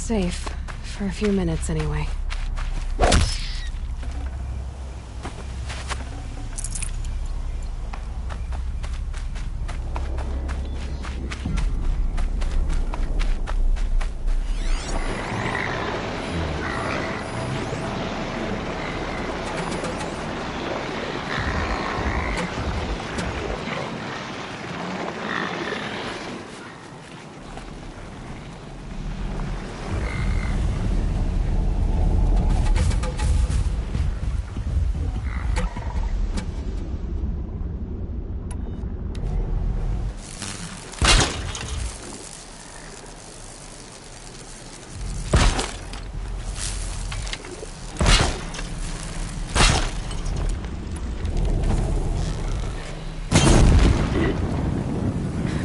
safe. For a few minutes, anyway.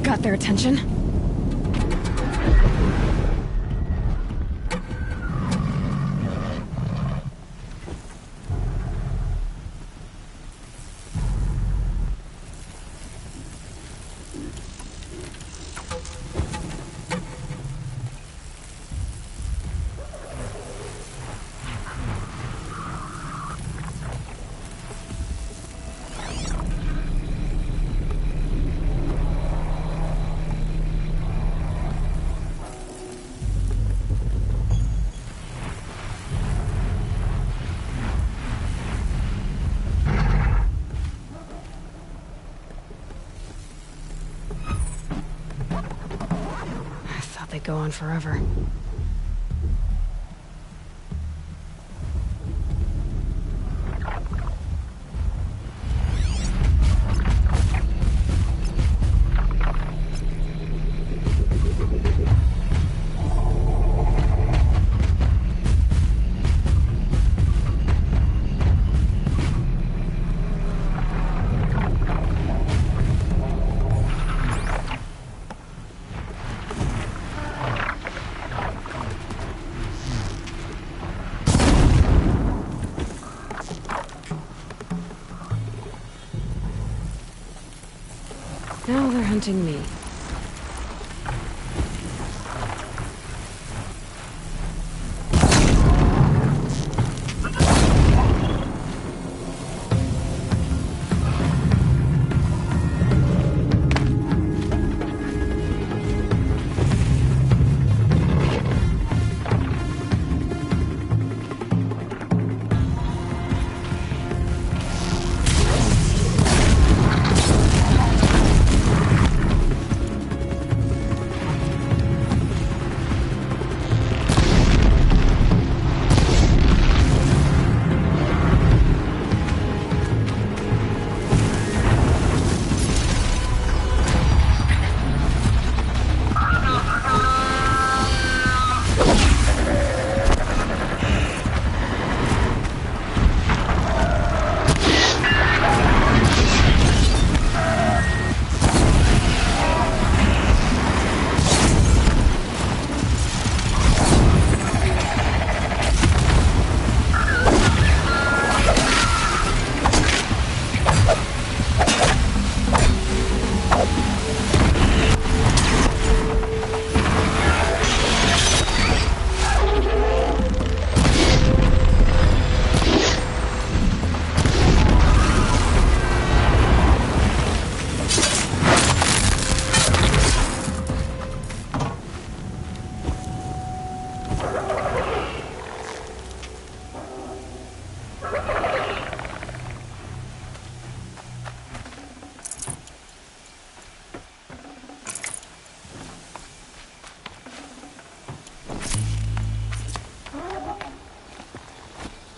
Got their attention? They go on forever. Now they're hunting me.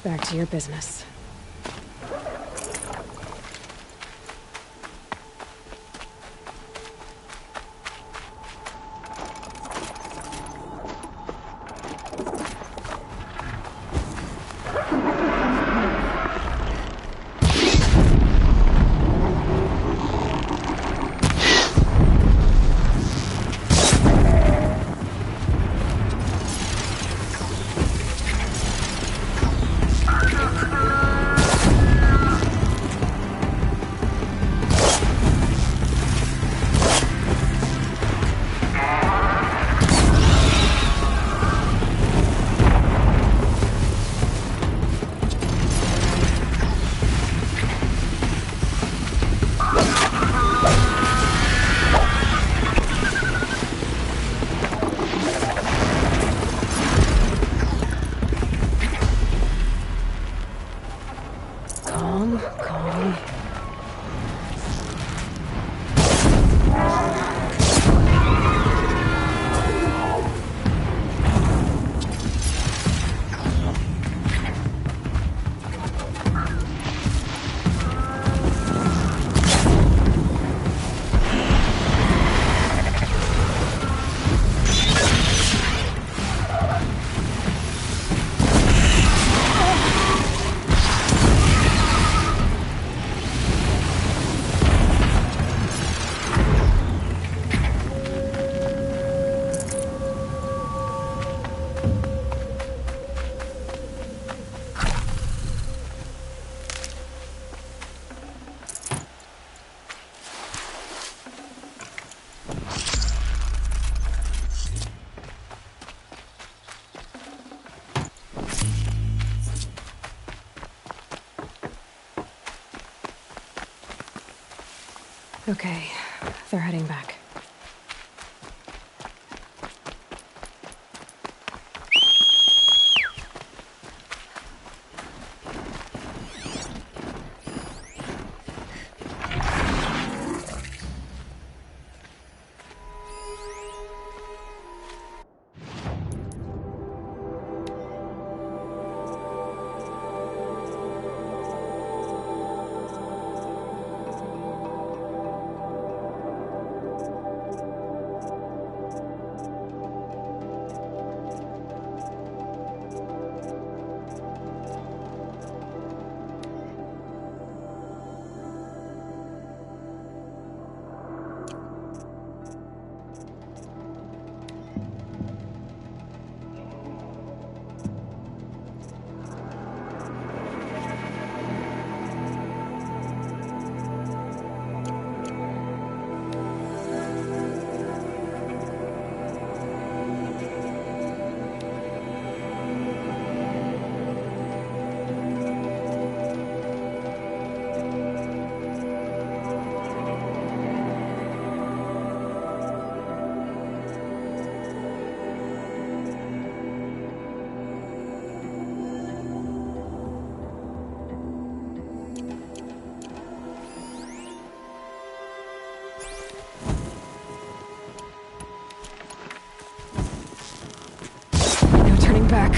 Back to your business. Okay, they're heading back. No turning back.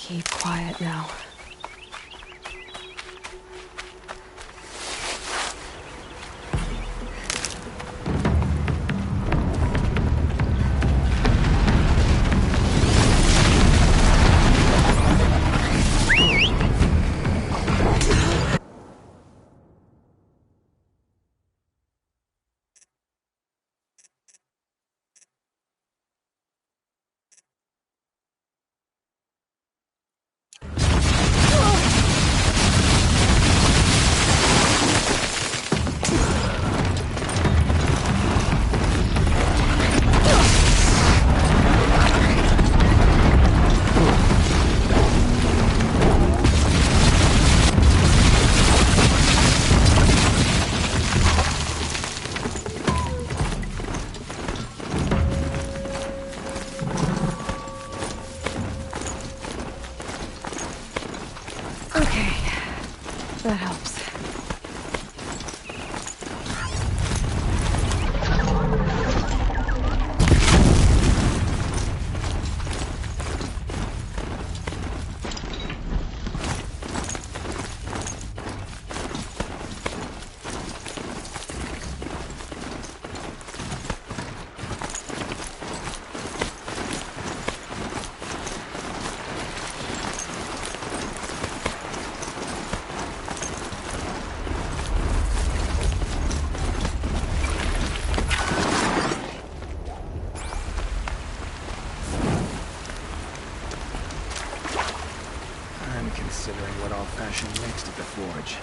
Keep quiet now. forge.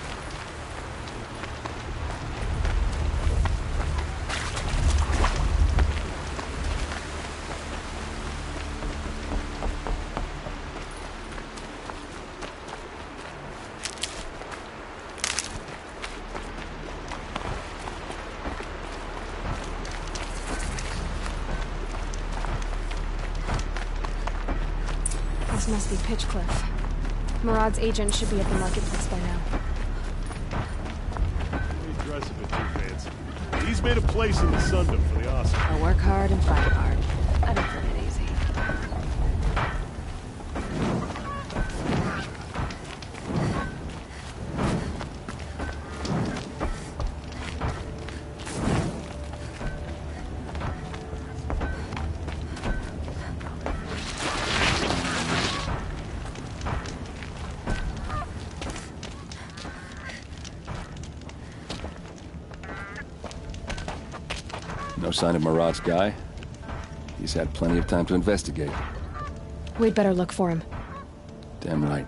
This must be Pitchcliff. Murad's agent should be at the marketplace by now. He dress a bit too fancy. He's made a place in the Sundom for the Oscar. I'll work hard and fight hard. I don't find it easy. No sign of Murad's guy? He's had plenty of time to investigate. We'd better look for him. Damn right.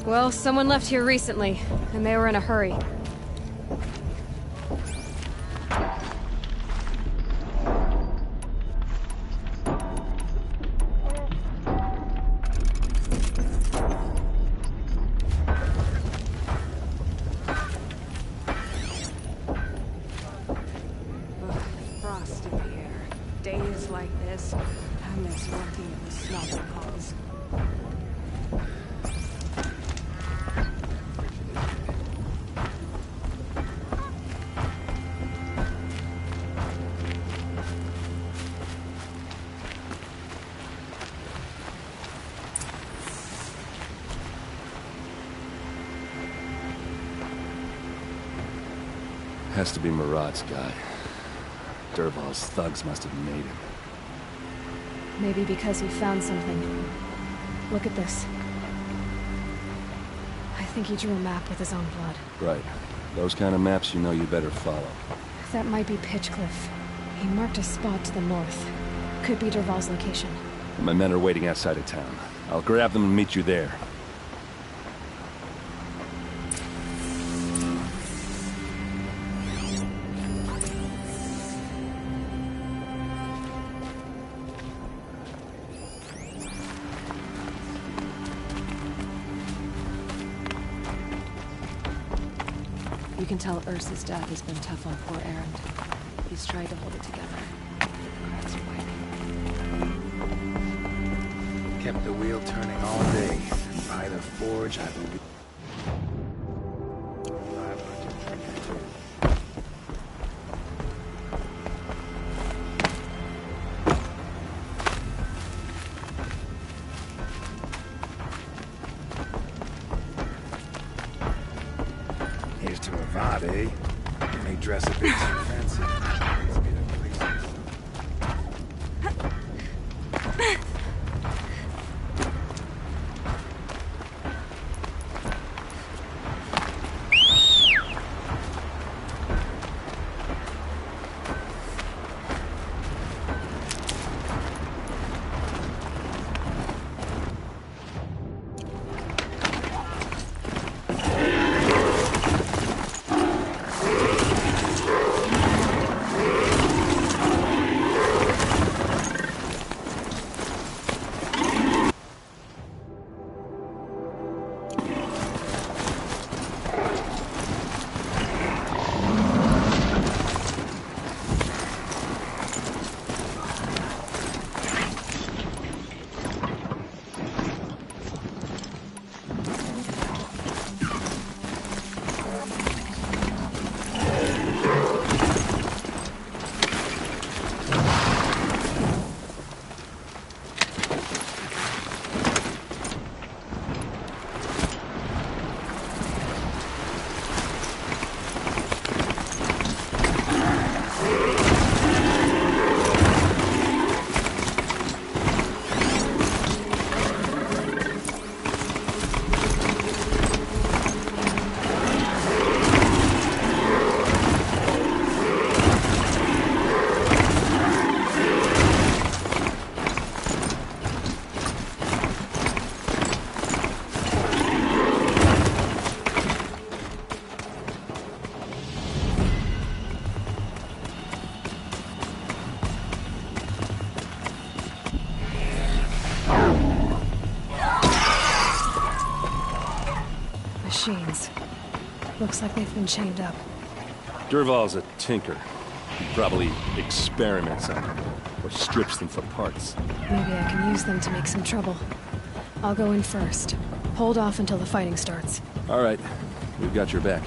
Well, someone left here recently, and they were in a hurry. Frost in the air. Days like this, I miss working in the slaughter halls. Has to be Murad's guy. Dervahl's thugs must have made him. Maybe because he found something. Look at this. think he drew a map with his own blood. Right. Those kind of maps you know you better follow. That might be Pitchcliff. He marked a spot to the north. Could be Dervahl's location. My men are waiting outside of town. I'll grab them and meet you there. You can tell Ursa's death has been tough on poor Erend. He's tried to hold it together. The cracks are widening. Kept the wheel turning all day. By the forge, I believe. Here's to Avad, eh? You may dress a bit too fancy. Let's get a place. Machines. Looks like they've been chained up. Dervahl's a tinker. He probably experiments on them, or strips them for parts. Maybe I can use them to make some trouble. I'll go in first. Hold off until the fighting starts. All right. We've got your back.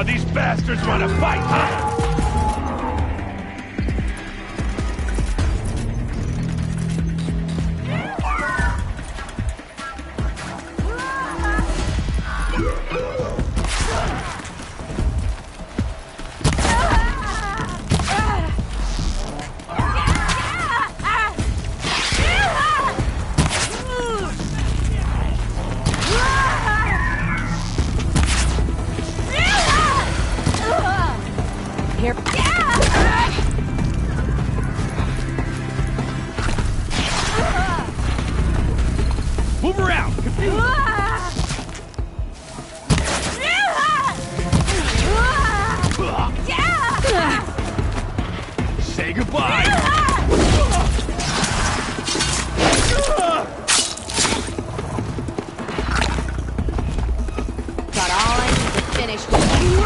these bastards want to fight, huh? Here. Move around! Say goodbye! Got all I need to finish with you.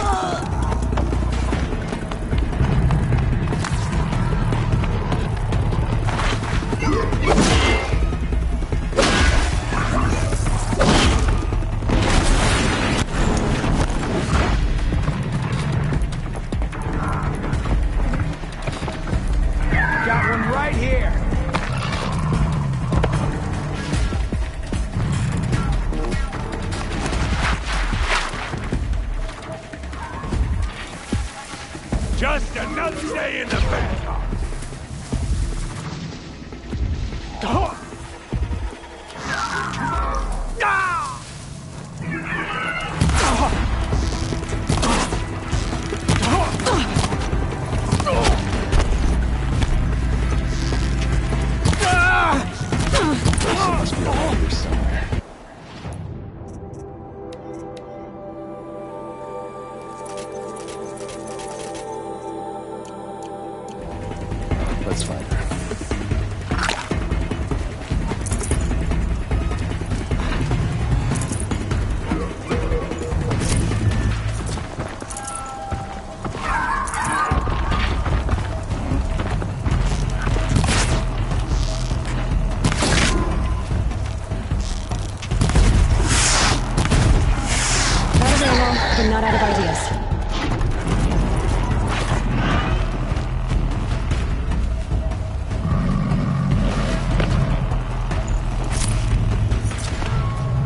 Got one right here. Just another day in the bathhouse. Must be around here somewhere. Let's find her. Not available, but not out of ideas.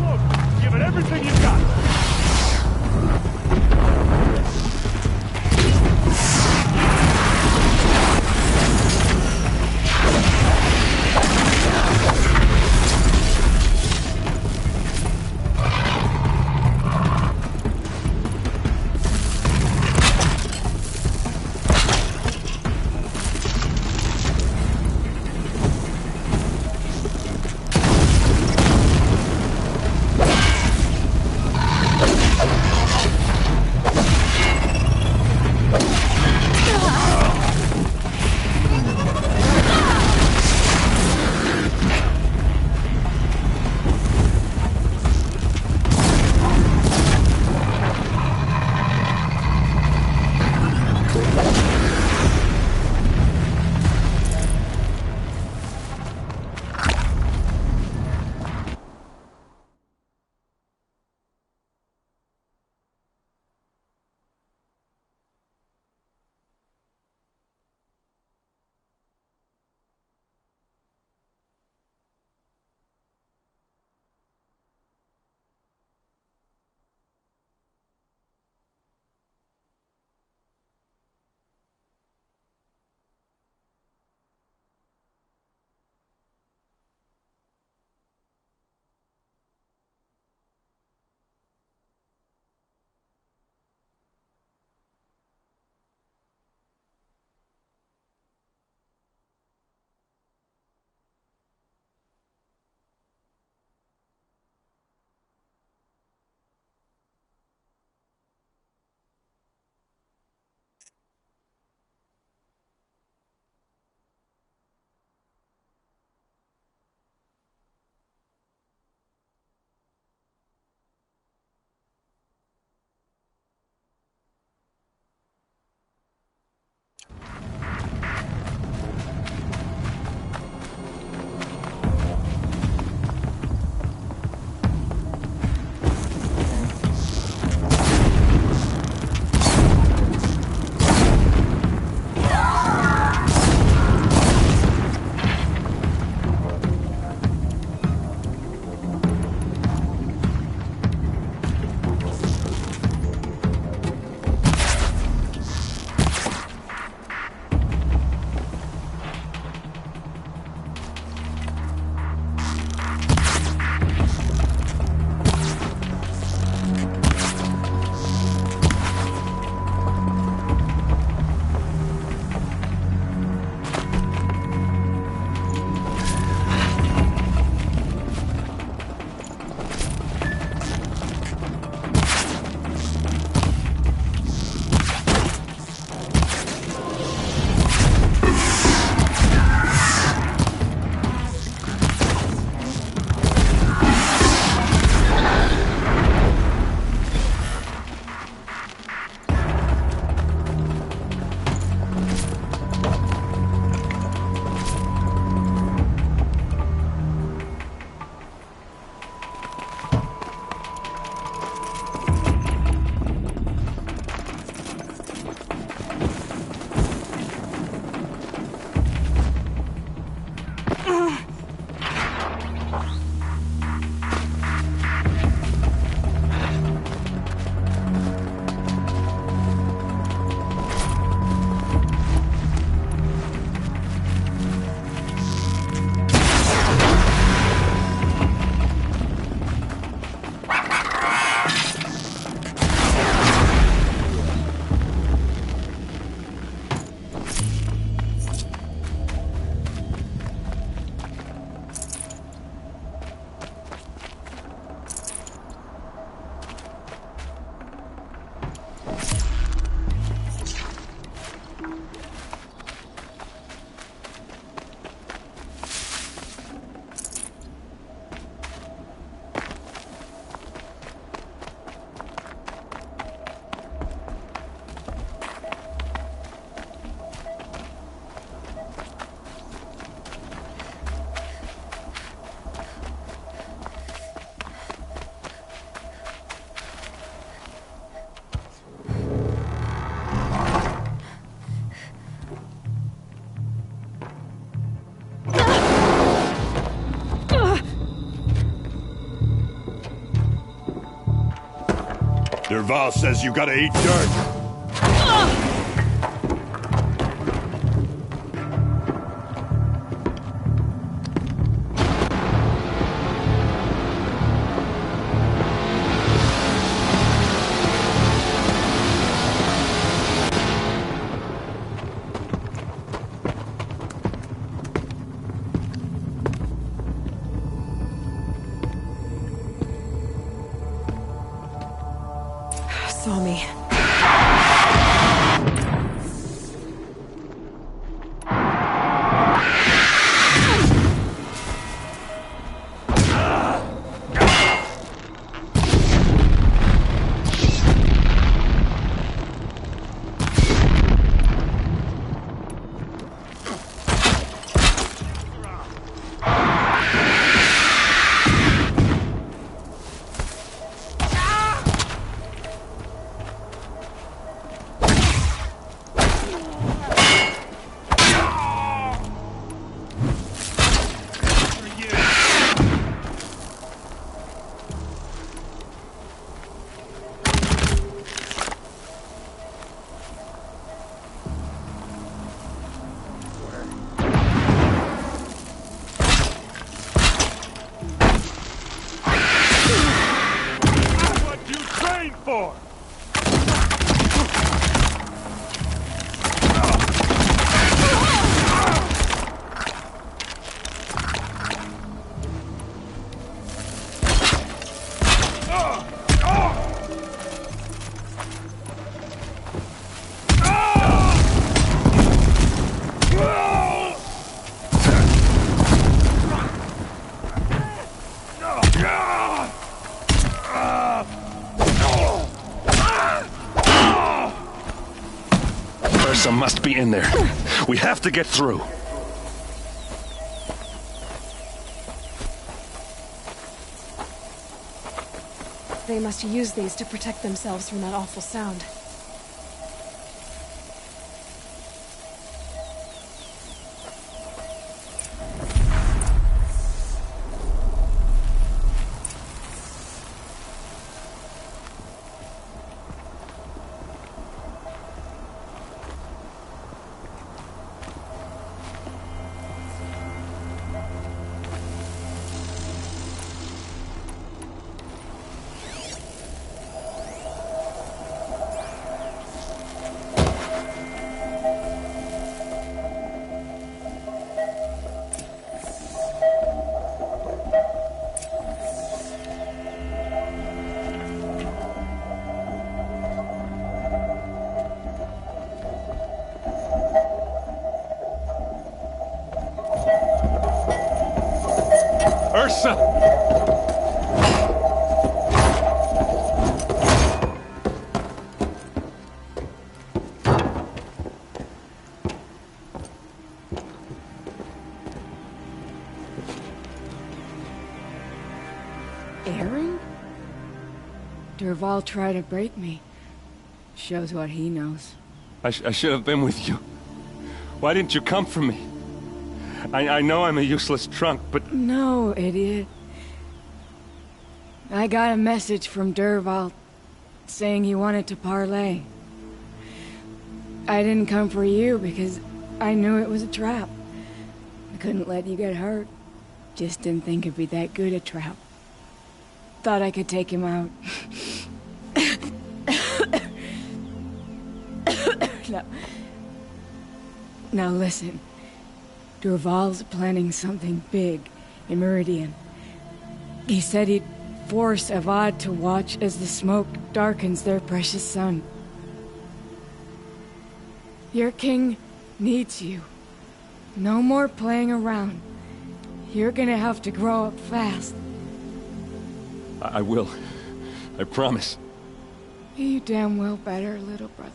Look, give it everything you got. Derval says you gotta eat dirt. Saw me. For? Ursa must be in there. We have to get through. They must use these to protect themselves from that awful sound. Ursa! Aaron? Derval tried to break me. Shows what he knows. I should have been with you. Why didn't you come for me? I know I'm a useless trunk, but... No, idiot. I got a message from Derval saying he wanted to parlay. I didn't come for you because I knew it was a trap. I couldn't let you get hurt. Just didn't think it'd be that good a trap. Thought I could take him out. No. Now listen. Derval's planning something big in Meridian. He said he'd force Avad to watch as the smoke darkens their precious sun. Your king needs you. No more playing around. You're gonna have to grow up fast. I will. I promise. You damn well better, little brother.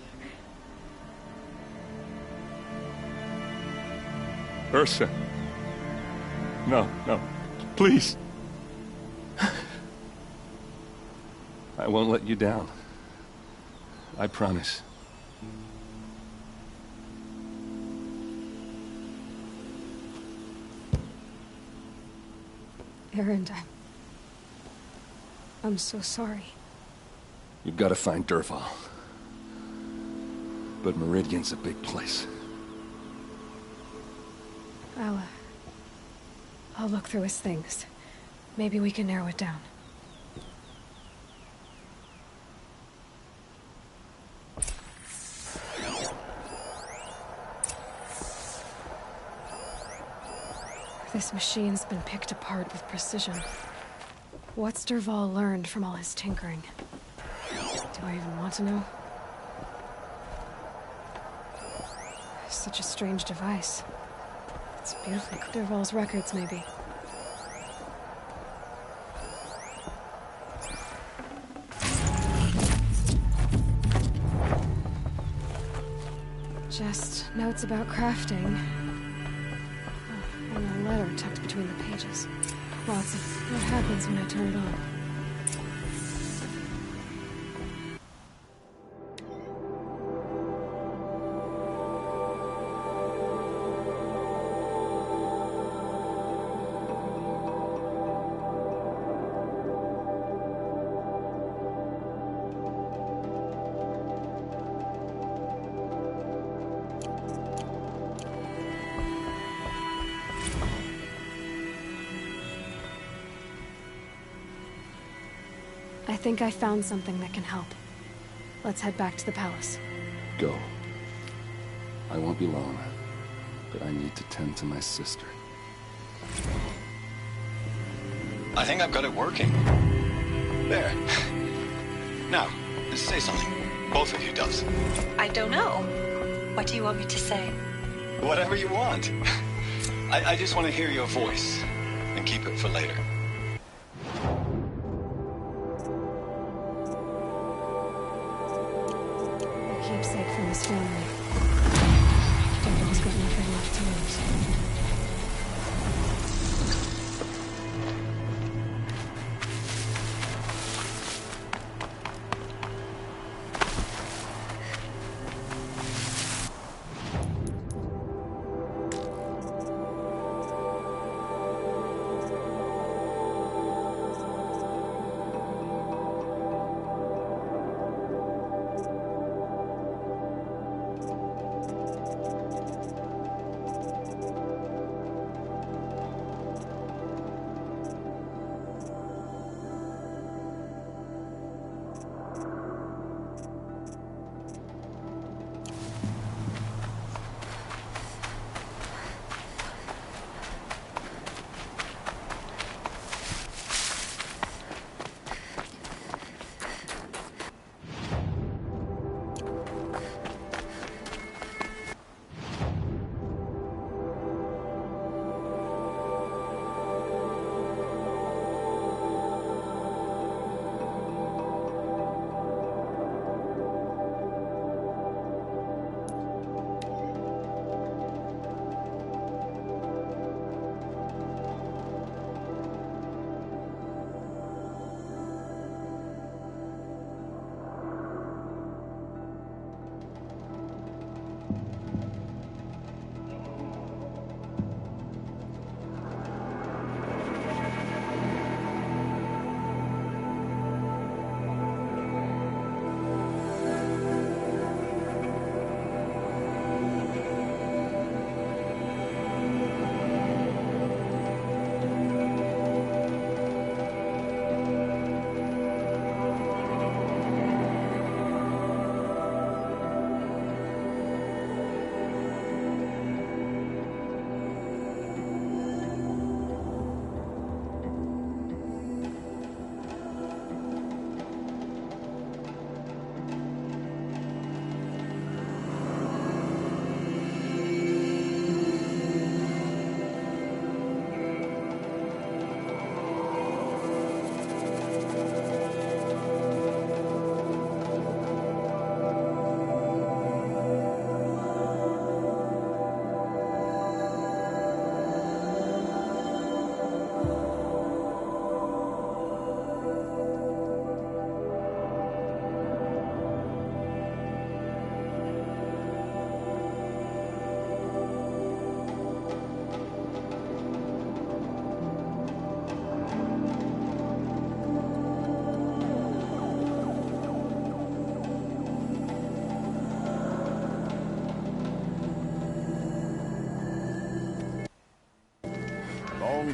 Ursa. No, no. Please. I won't let you down. I promise. Aaron, I'm so sorry. You've got to find Derval. But Meridian's a big place. I'll look through his things. Maybe we can narrow it down. This machine's been picked apart with precision. What's Derval learned from all his tinkering? Do I even want to know? Such a strange device. It's beautiful. Derval's records, maybe. Just notes about crafting. Oh, and a letter tucked between the pages. Lots of what happens when I turn it on. I think I found something that can help. Let's head back to the palace. Go. I won't be long, but I need to tend to my sister. I think I've got it working. There. Now, say something. Both of you does. I don't know. What do you want me to say? Whatever you want. I just want to hear your voice and keep it for later. Keepsake from his family. Derval's got nothing left to lose.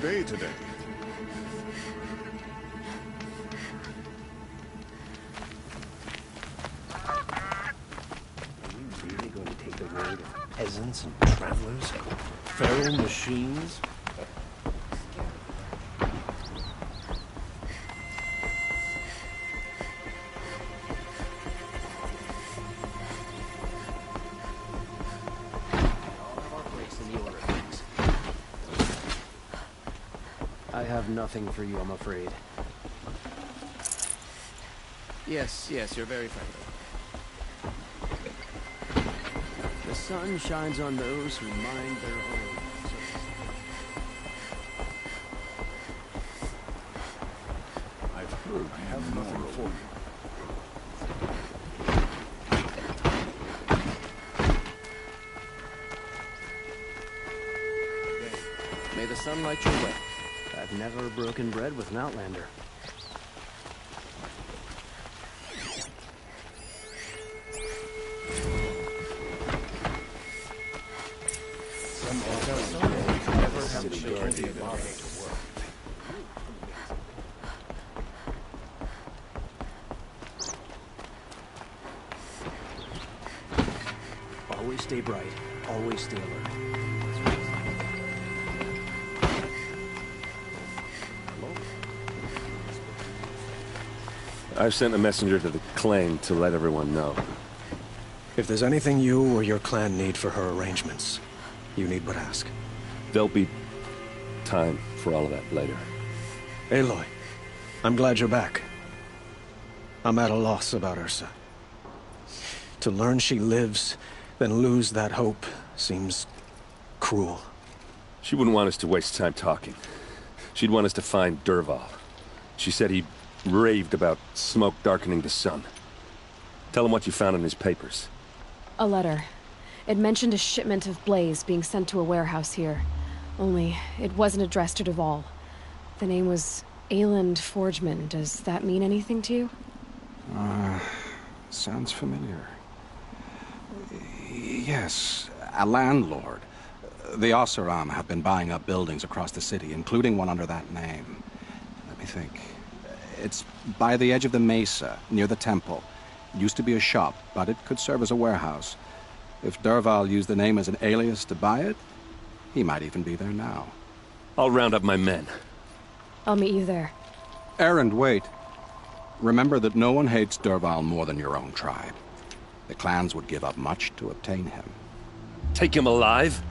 day today. Really going to take the road of peasants and travelers? Feral machines? I have nothing for you, I'm afraid. Yes, you're very friendly. The sun shines on those who mind their own. I've heard I have nothing for you. May the sun light your way. I've never broken bread with an outlander. Always stay bright. Always stay alert. I've sent a messenger to the claim to let everyone know. If there's anything you or your clan need for her arrangements, you need but ask. There'll be time for all of that later. Aloy, I'm glad you're back. I'm at a loss about Ursa. To learn she lives, then lose that hope, seems cruel. She wouldn't want us to waste time talking. She'd want us to find Dervahl. She said he raved about smoke darkening the sun. Tell him what you found in his papers. A letter. It mentioned a shipment of blaze being sent to a warehouse here. Only, it wasn't addressed to Dervahl. The name was Ayland Forgeman. Does that mean anything to you? Sounds familiar. Yes, a landlord. The Oseram have been buying up buildings across the city, including one under that name. Let me think. It's by the edge of the mesa, near the temple. Used to be a shop, but it could serve as a warehouse. If Dervahl used the name as an alias to buy it, he might even be there now. I'll round up my men. I'll meet you there. Erend, wait. Remember that no one hates Dervahl more than your own tribe. The clans would give up much to obtain him. Take him alive?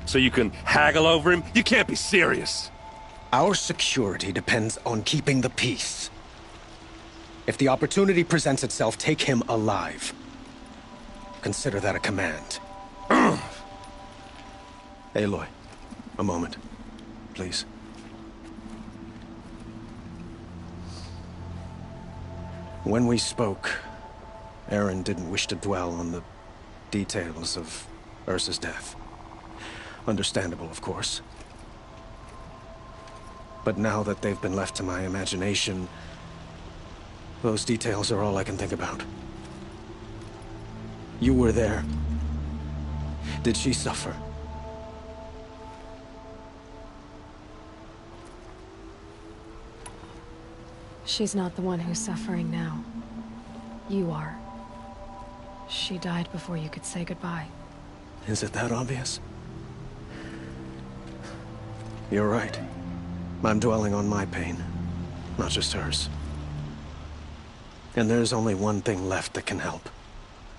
So you can haggle over him? You can't be serious! Our security depends on keeping the peace. If the opportunity presents itself, take him alive. Consider that a command. Aloy, a moment, please. When we spoke, Aaron didn't wish to dwell on the details of Ursa's death. Understandable, of course. But now that they've been left to my imagination, those details are all I can think about. You were there. Did she suffer? She's not the one who's suffering now. You are. She died before you could say goodbye. Is it that obvious? You're right. I'm dwelling on my pain, not just hers. And there's only one thing left that can help.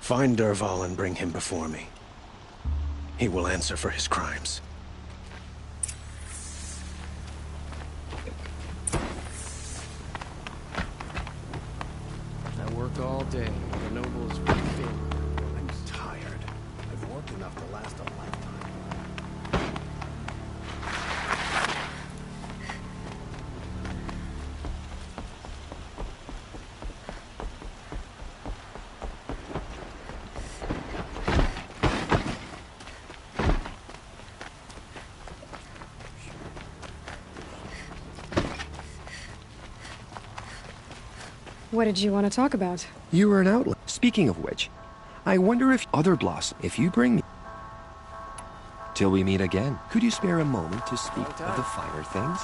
Find Dervahl and bring him before me. He will answer for his crimes. I work all day. The nobles will fail. I'm tired. I've worked enough to last a lifetime. What did you want to talk about? You were an outlet. Speaking of which, I wonder if other blossom. If you bring me Till we meet again. Could you spare a moment to speak of the finer things?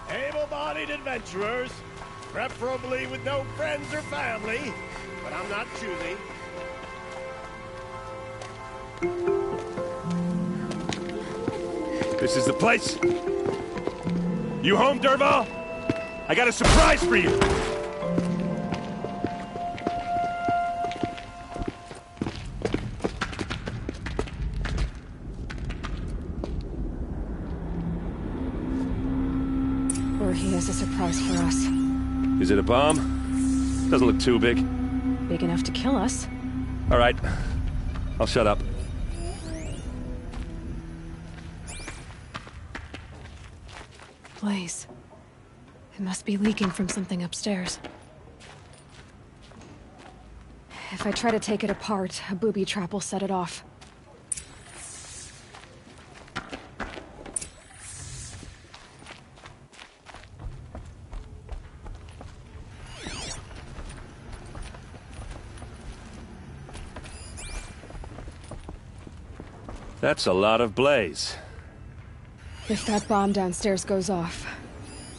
Able-bodied adventurers, preferably with no friends or family, but I'm not choosy. This is the place. You home, Dervahl? I got a surprise for you. Or he has a surprise for us. Is it a bomb? Doesn't look too big. Big enough to kill us. All right. I'll shut up. Blaze. It must be leaking from something upstairs. If I try to take it apart, a booby trap will set it off. That's a lot of blaze. If that bomb downstairs goes off,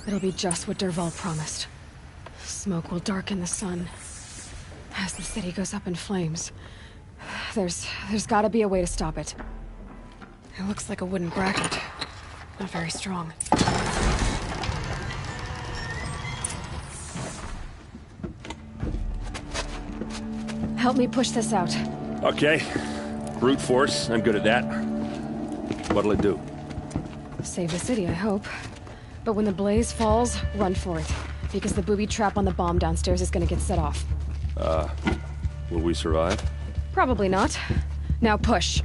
it'll be just what Dervahl promised. Smoke will darken the sun. As the city goes up in flames, there's gotta be a way to stop it. It looks like a wooden bracket. Not very strong. Help me push this out. Okay. Brute force, I'm good at that. What'll it do? Save the city, I hope. But when the blaze falls, run for it. Because the booby trap on the bomb downstairs is gonna get set off. Will we survive? Probably not. Now push.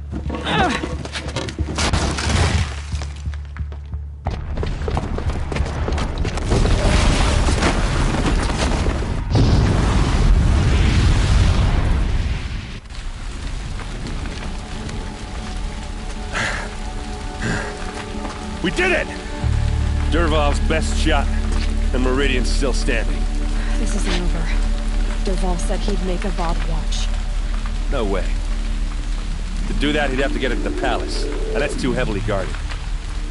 We did it! Dervahl's best shot, and Meridian's still standing. This isn't over. Dervahl said he'd make a Vought watch. No way. To do that, he'd have to get into the palace, and that's too heavily guarded.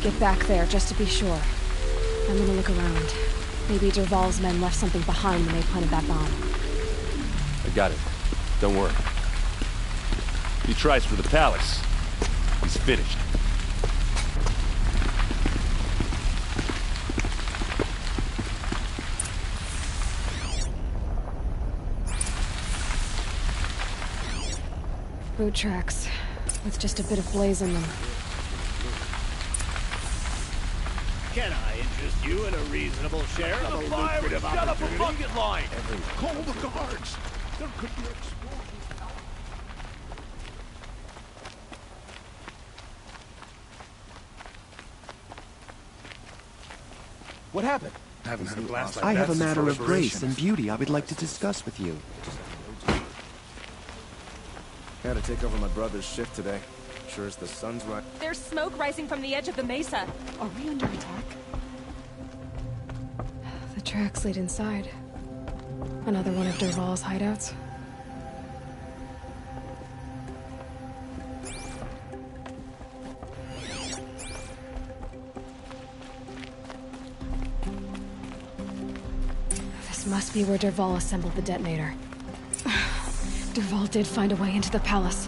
Get back there, just to be sure. I'm gonna look around. Maybe Dervahl's men left something behind when they planted that bomb. I got it. Don't worry. If he tries for the palace, he's finished. Boot tracks, with just a bit of blaze in them. Can I interest you in a reasonable share of a lucrative opportunity? bucket line! Call the guards! There could be explosions. What happened? Haven't had a blast like I that have a since matter of grace Liberation. and beauty I would like to discuss with you. Had to take over my brother's shift today. Sure as the sun's right. There's smoke rising from the edge of the mesa. Are we under attack? The tracks lead inside. Another one of Dervahl's hideouts. This must be where Dervahl assembled the detonator. Dervahl did find a way into the palace.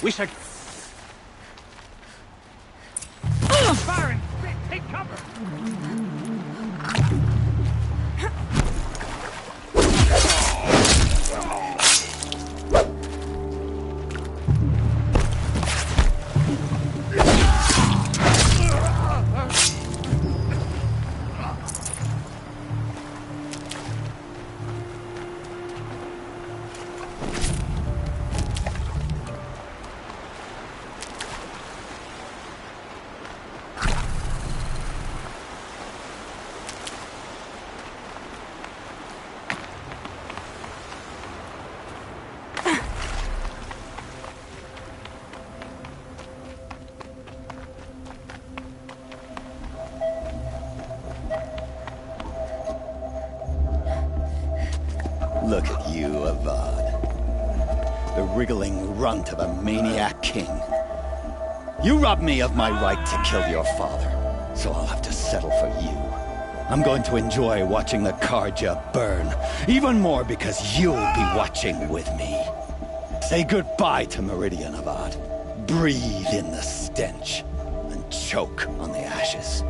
We should... Firing! Take cover! Look at you, Avad. The wriggling runt of a maniac king. You robbed me of my right to kill your father, so I'll have to settle for you. I'm going to enjoy watching the Karja burn, even more because you'll be watching with me. Say goodbye to Meridian, Avad. Breathe in the stench, and choke on the ashes.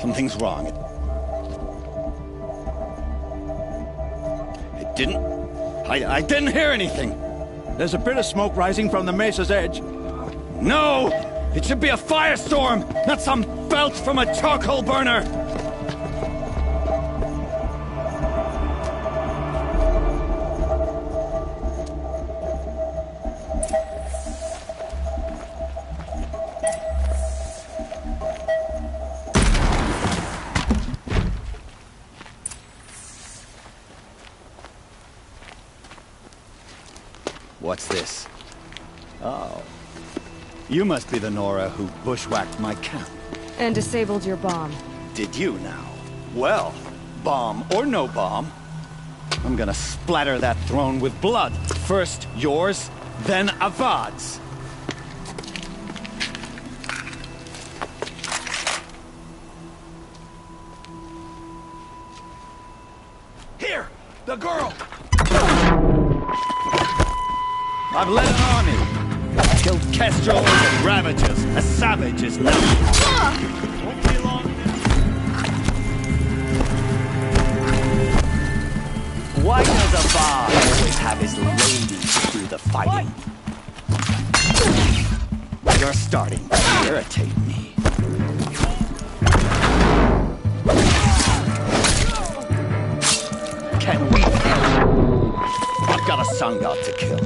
Something's wrong. I didn't hear anything. There's a bit of smoke rising from the mesa's edge. No! It should be a firestorm, not some belch from a charcoal burner! What's this? Oh. You must be the Nora who bushwhacked my camp. And disabled your bomb. Did you now? Well, bomb or no bomb, I'm gonna splatter that throne with blood. First yours, then Avad's. Here! The girl! I've led an army. I've killed kestrels and ravagers. A savage is nothing. Won't be long. Why does Avad always have his ladies do the fighting? You're starting to irritate me. Can we... I've got a sun god to kill.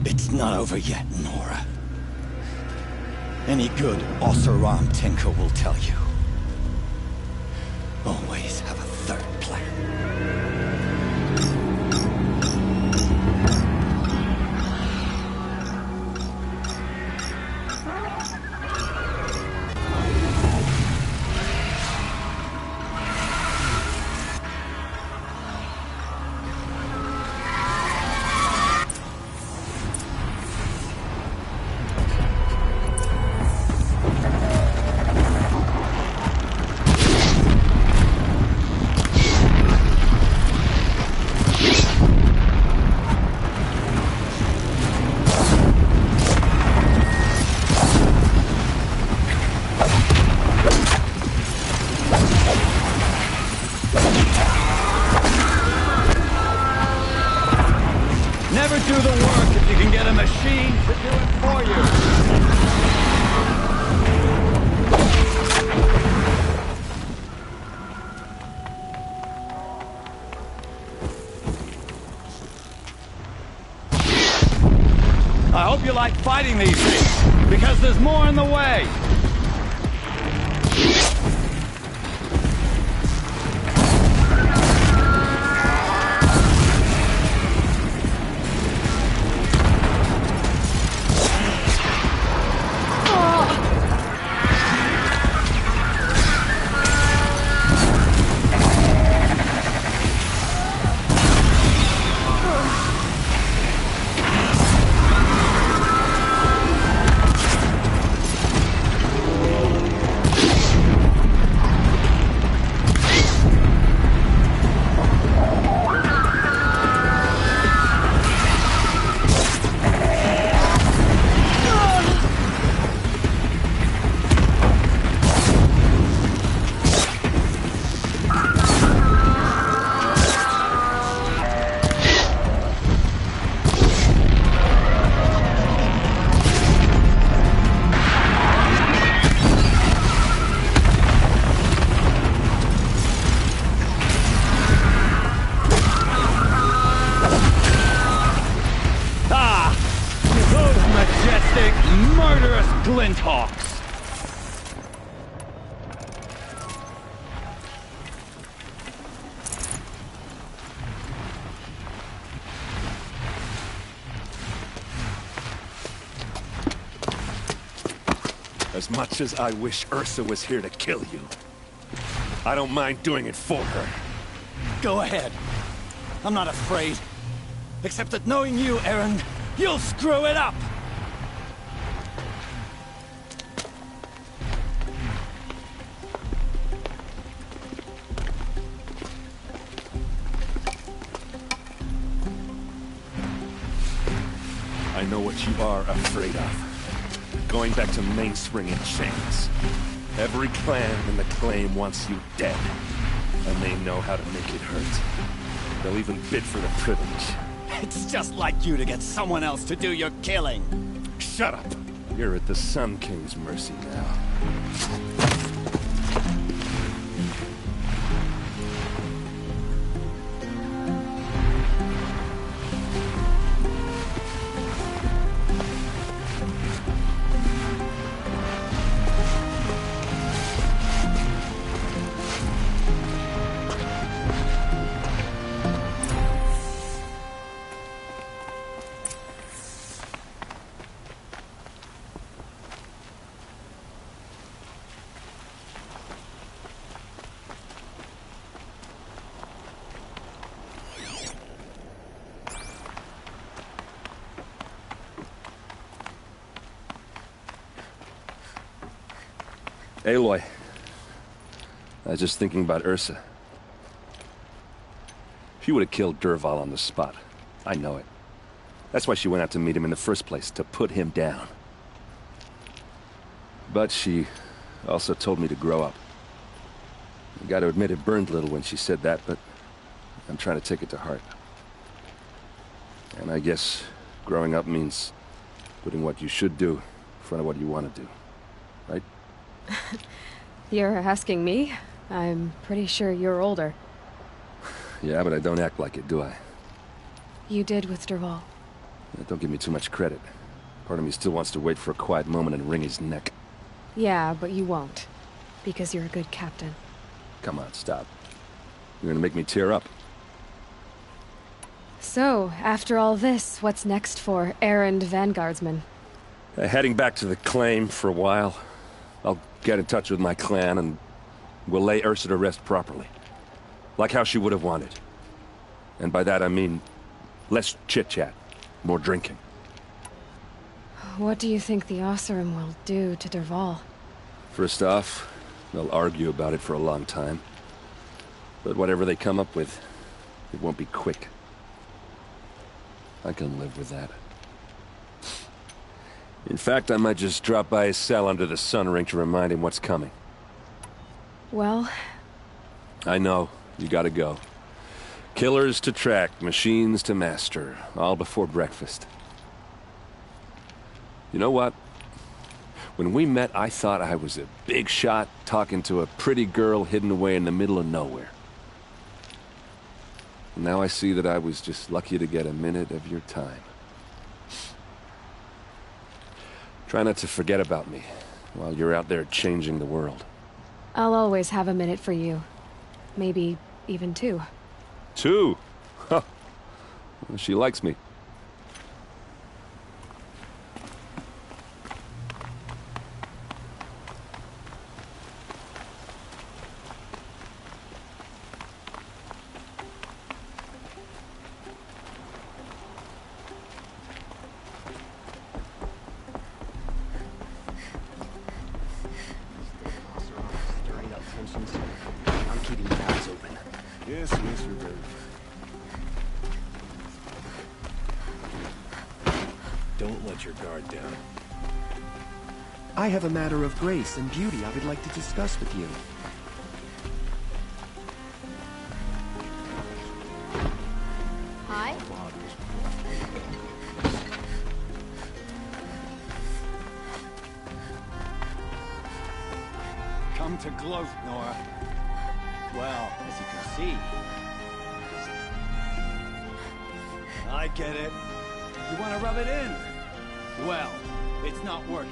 It's not over yet, Nora. Any good Oseram tinker will tell you. Always have a third plan. Never do the work if you can get a machine to do it for you. I hope you like fighting these things, because there's more in the way. sadistic, murderous glinthawks! As much as I wish Ursa was here to kill you, I don't mind doing it for her. Go ahead. I'm not afraid. Except that knowing you, Aaron, you'll screw it up! I know what you are afraid of. Going back to Mainspring in chains. Every clan in the claim wants you dead. And they know how to make it hurt. They'll even bid for the privilege. It's just like you to get someone else to do your killing. Shut up! You're at the Sun King's mercy now. Aloy, I was just thinking about Ursa. She would have killed Dervahl on the spot. I know it. That's why she went out to meet him in the first place, to put him down. But she also told me to grow up. I gotta admit it burned a little when she said that, but I'm trying to take it to heart. And I guess growing up means putting what you should do in front of what you want to do. Right? You're asking me? I'm pretty sure you're older. Yeah, but I don't act like it, do I? You did with Dervahl. Yeah, don't give me too much credit. Part of me still wants to wait for a quiet moment and wring his neck. Yeah, but you won't. Because you're a good captain. Come on, stop. You're gonna make me tear up. So, after all this, what's next for errand vanguardsman? Heading back to the claim for a while. I'll get in touch with my clan and we'll lay Ursa to rest properly. Like how she would have wanted. And by that I mean less chit-chat, more drinking. What do you think the Oseram will do to Dervahl? First off, they'll argue about it for a long time. But whatever they come up with, it won't be quick. I can live with that. In fact, I might just drop by his cell under the sun ring to remind him what's coming. Well... I know. You gotta go. Killers to track, machines to master. All before breakfast. You know what? When we met, I thought I was a big shot talking to a pretty girl hidden away in the middle of nowhere. And now I see that I was just lucky to get a minute of your time. Try not to forget about me while you're out there changing the world. I'll always have a minute for you. Maybe even two. Two? Huh. Well, she likes me. I'm keeping my eyes open. Yes, yes, you're ready. Don't let your guard down. I have a matter of grace and beauty I would like to discuss with you. Hi. Come to gloat, Nora. Well, as you can see... I get it. You want to rub it in? Well, It's not working.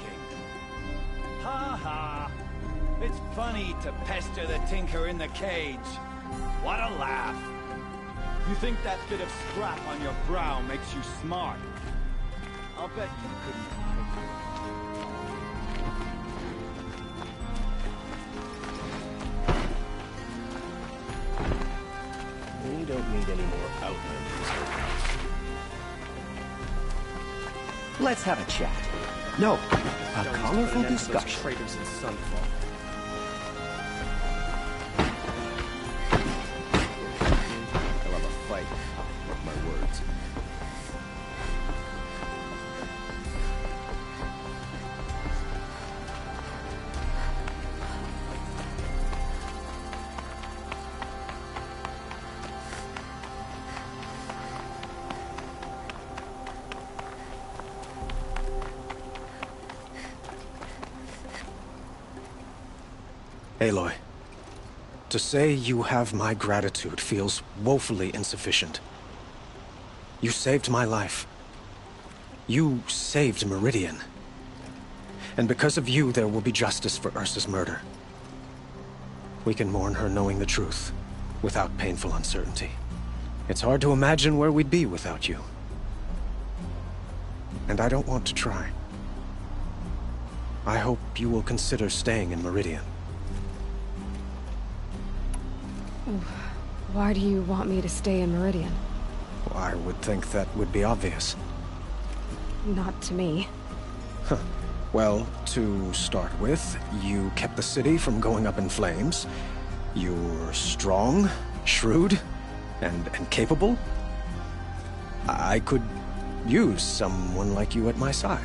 Ha ha. It's funny to pester the tinker in the cage. What a laugh. You think that bit of scrap on your brow makes you smart? I'll bet you couldn't. We don't need any more outlanders. Let's have a chat. No, a colorful discussion. Traitors in Sunfall. I'll have a fight. Mark my words. Aloy, to say you have my gratitude feels woefully insufficient. You saved my life. You saved Meridian. And because of you, there will be justice for Ursa's murder. We can mourn her knowing the truth, without painful uncertainty. It's hard to imagine where we'd be without you. And I don't want to try. I hope you will consider staying in Meridian. Why do you want me to stay in Meridian? I would think that would be obvious. Not to me. Huh. Well, to start with, you kept the city from going up in flames. You're strong, shrewd, and capable. I could use someone like you at my side.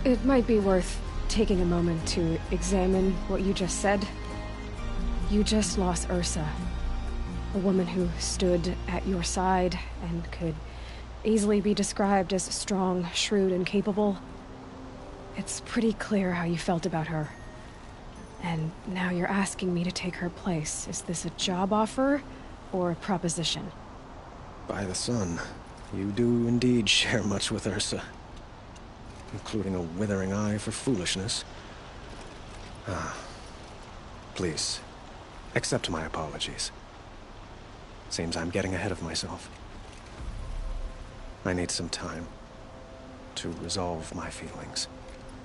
It might be worth taking a moment to examine what you just said. You just lost Ursa, a woman who stood at your side and could easily be described as strong, shrewd, and capable. It's pretty clear how you felt about her. And now you're asking me to take her place. Is this a job offer or a proposition? By the sun, you do indeed share much with Ursa. Including a withering eye for foolishness. Please, accept my apologies. Seems I'm getting ahead of myself. I need some time to resolve my feelings.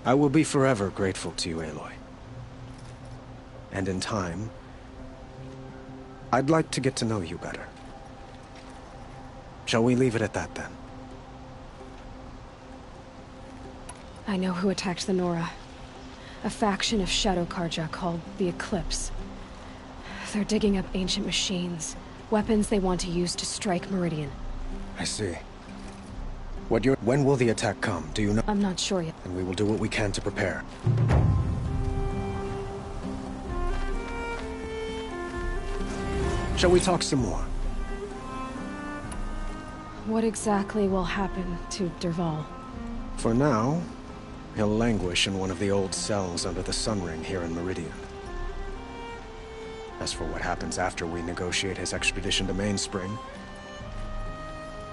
I will be forever grateful to you, Aloy. And in time, I'd like to get to know you better. Shall we leave it at that, then? I know who attacked the Nora. A faction of Shadow Karja called the Eclipse. They're digging up ancient machines, weapons they want to use to strike Meridian. I see. When will the attack come? Do you know? I'm not sure yet. And we will do what we can to prepare. Shall we talk some more? What exactly will happen to Dervahl? For now, he'll languish in one of the old cells under the Sun Ring here in Meridian. As for what happens after we negotiate his extradition to Mainspring,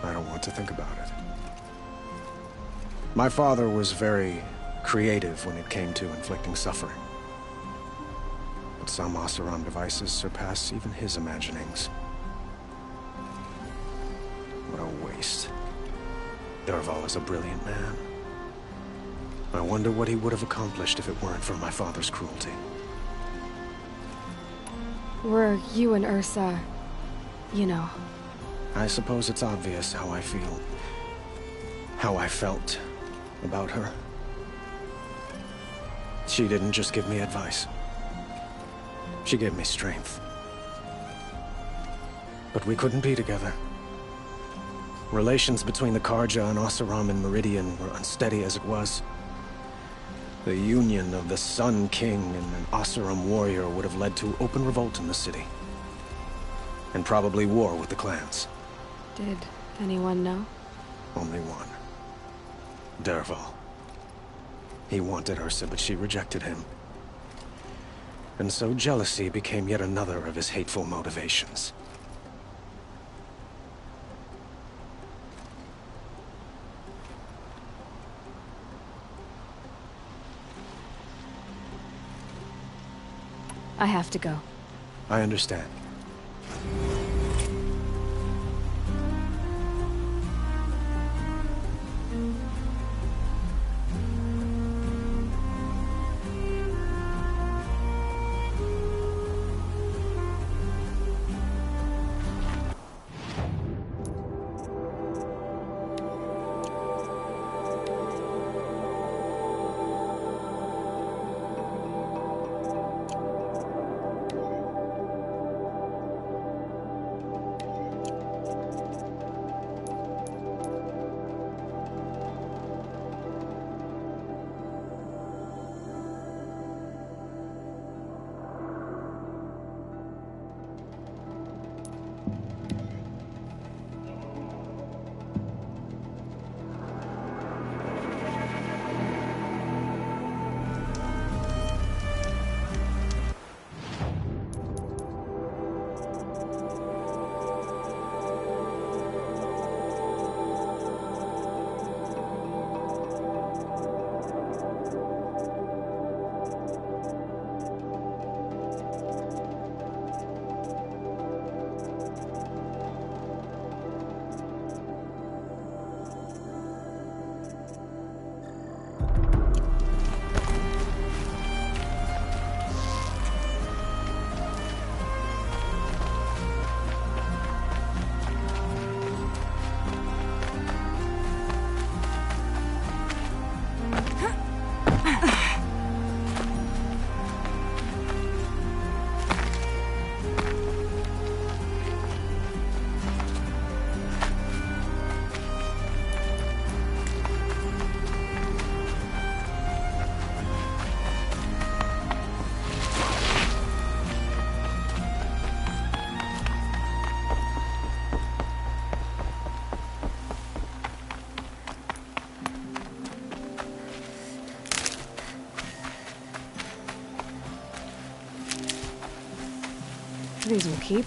I don't want to think about it. My father was very creative when it came to inflicting suffering. But some Oseram devices surpass even his imaginings. What a waste. Dervahl is a brilliant man. I wonder what he would have accomplished if it weren't for my father's cruelty. Were you and Ursa, you know? I suppose it's obvious how I feel. How I felt about her. She didn't just give me advice. She gave me strength. But we couldn't be together. Relations between the Karja and Oseram in Meridian were unsteady as it was. The union of the Sun King and an Oseram warrior would have led to open revolt in the city. And probably war with the clans. Did anyone know? Only one. Dervahl. He wanted Ursa, but she rejected him. And so jealousy became yet another of his hateful motivations. I have to go. I understand. These will keep.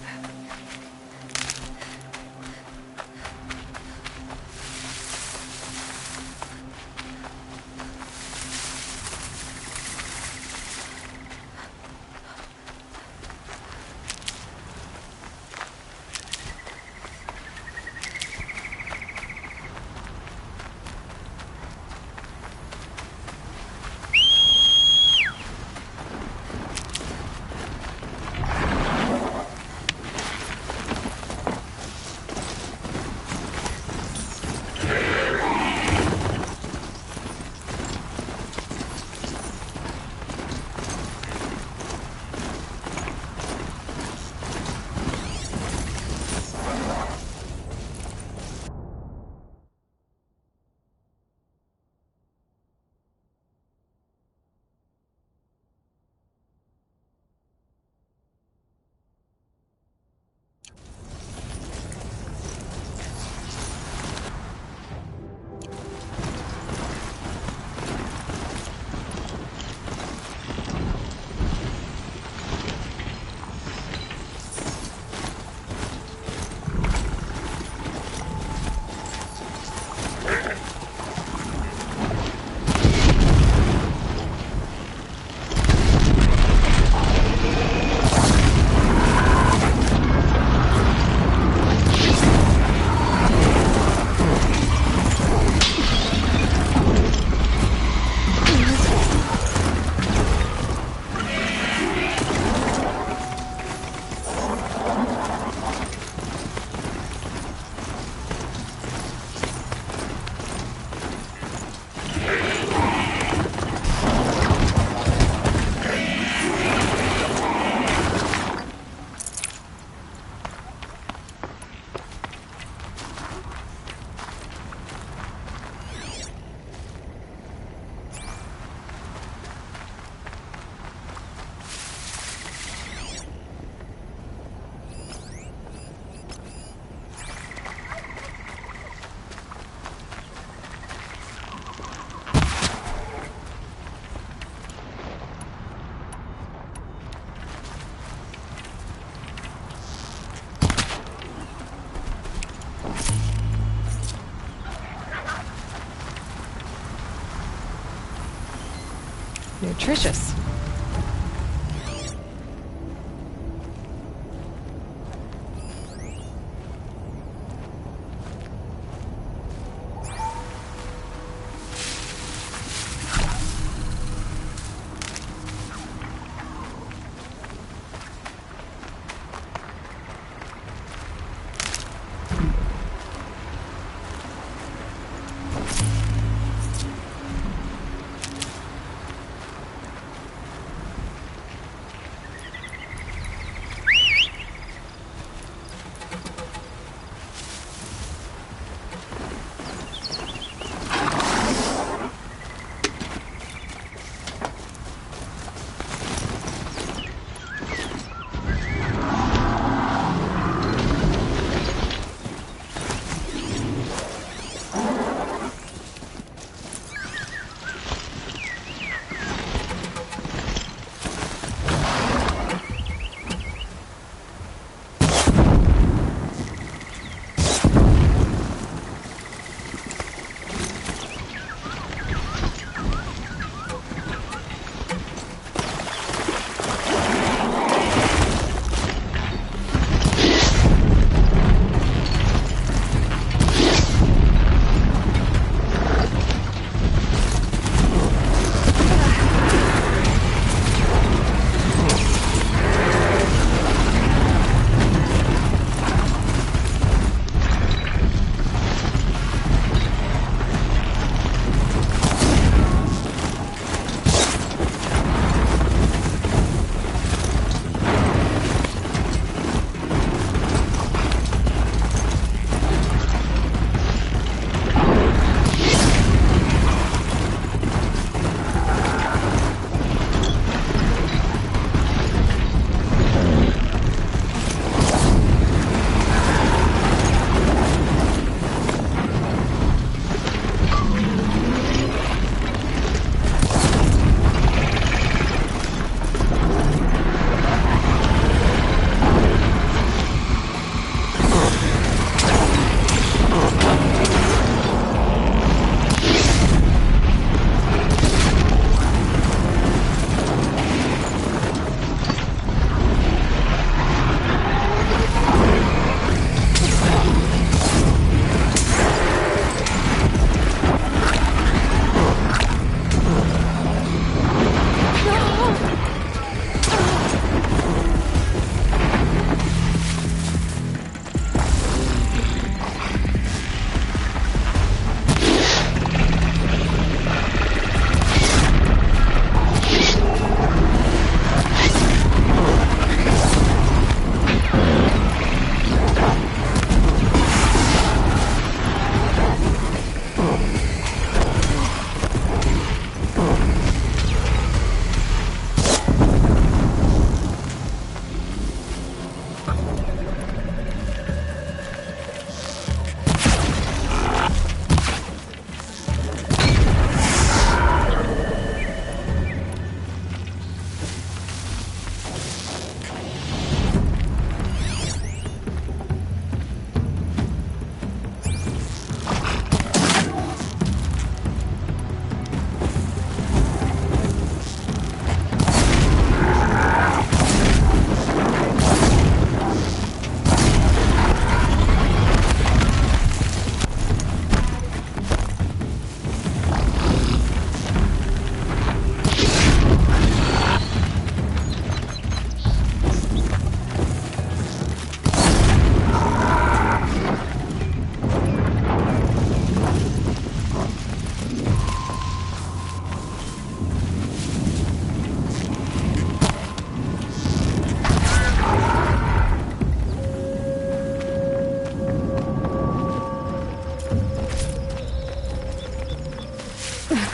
nutritious.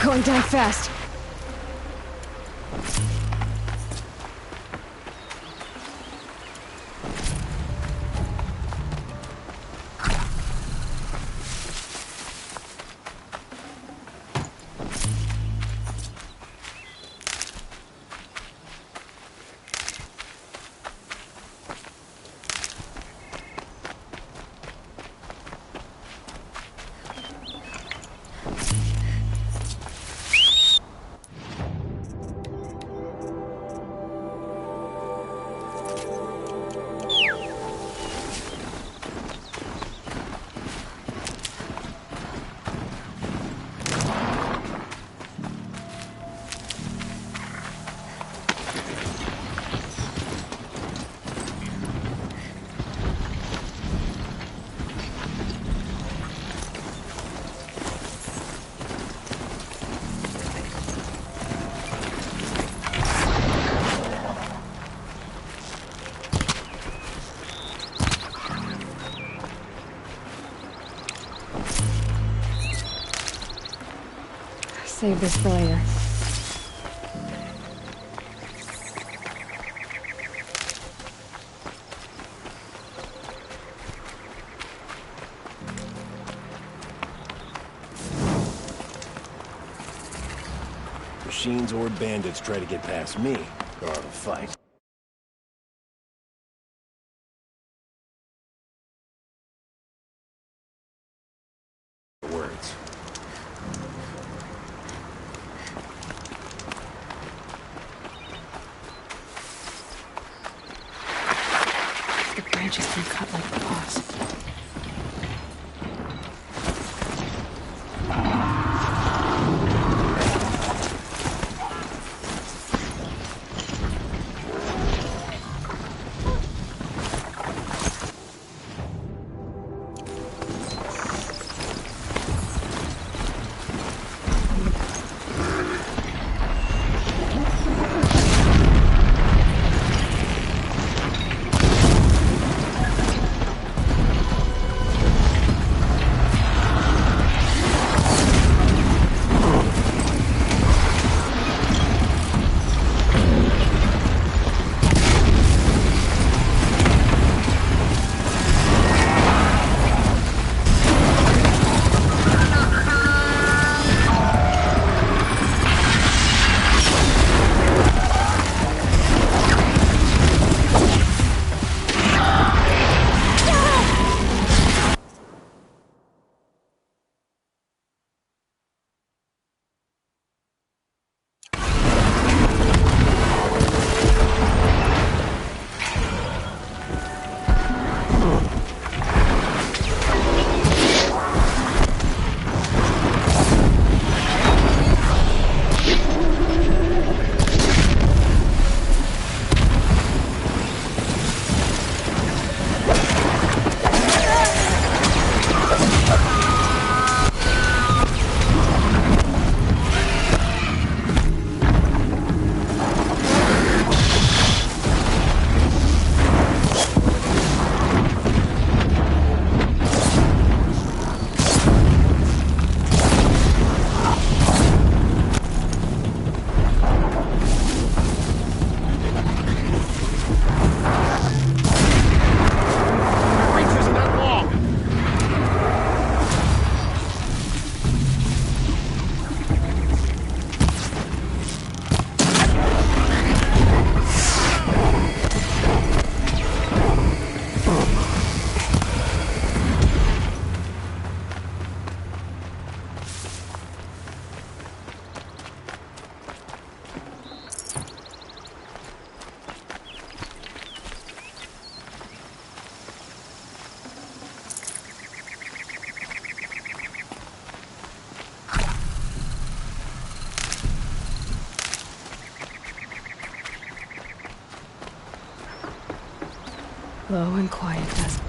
Going down fast. Save this for later. Machines or bandits try to get past me, or I'll fight. Words. The branches can cut like claws. Low and quiet, does it?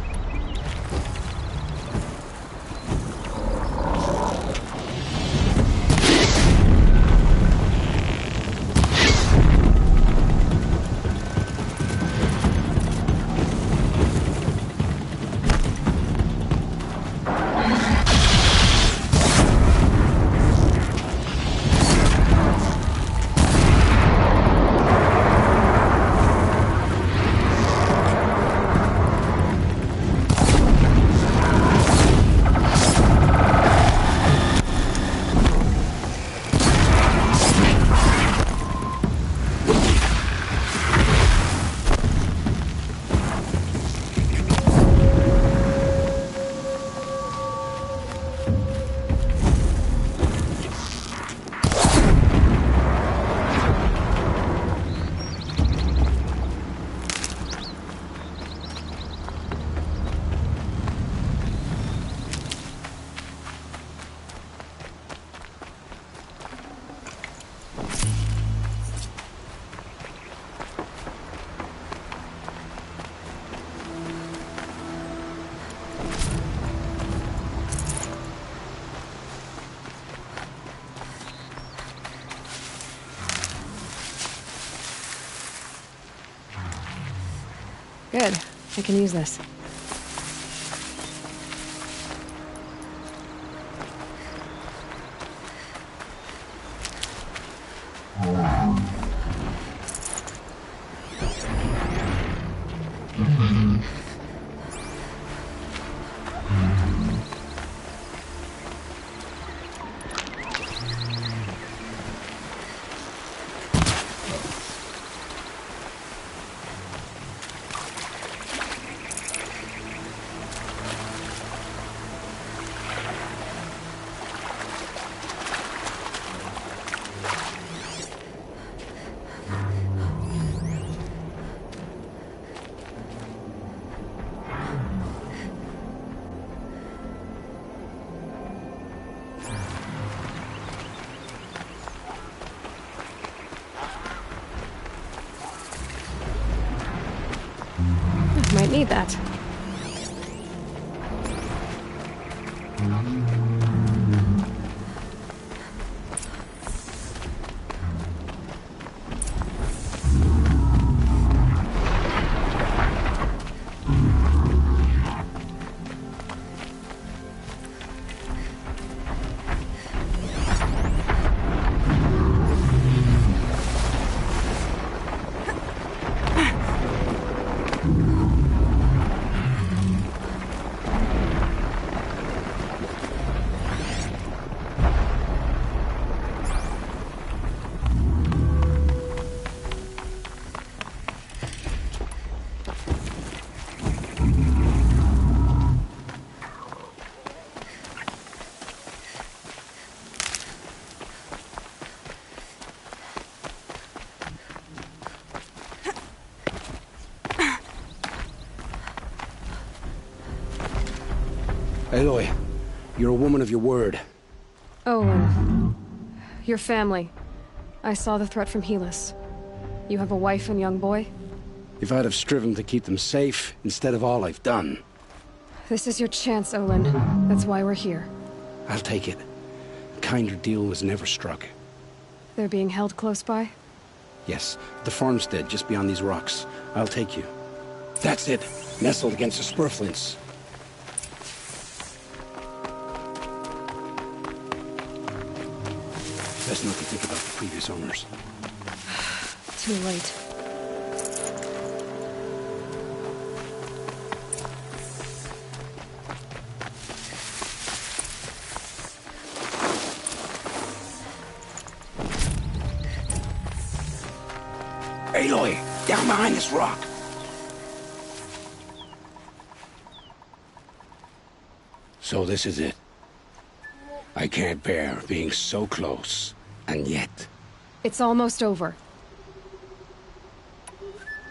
Good. I can use this. need that. Aloy, you're a woman of your word. Owen. Your family. I saw the threat from Helis. You have a wife and young boy? If I'd have striven to keep them safe, instead of all I've done. This is your chance, Olin. That's why we're here. I'll take it. A kinder deal was never struck. They're being held close by? Yes, the farmstead just beyond these rocks. I'll take you. That's it. Nestled against the spurflints. Best not to think about the previous owners. Too late. Aloy, down behind this rock. So this is it. I can't bear being so close, and yet... It's almost over.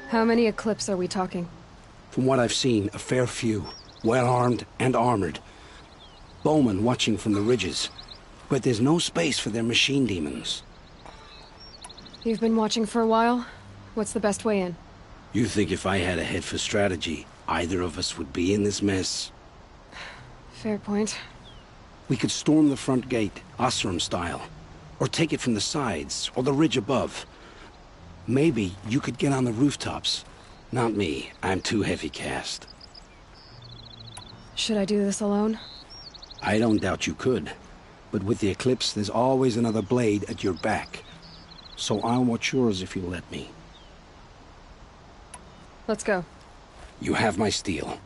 How many Eclipse are we talking? From what I've seen, a fair few. Well-armed and armored. Bowmen watching from the ridges. But there's no space for their machine demons. You've been watching for a while? What's the best way in? You think if I had a head for strategy, either of us would be in this mess? Fair point. We could storm the front gate, Osram style. Or take it from the sides, or the ridge above. Maybe you could get on the rooftops. Not me. I'm too heavy cast. Should I do this alone? I don't doubt you could. But with the Eclipse, there's always another blade at your back. So I'll watch yours if you let me. Let's go. You have my steel.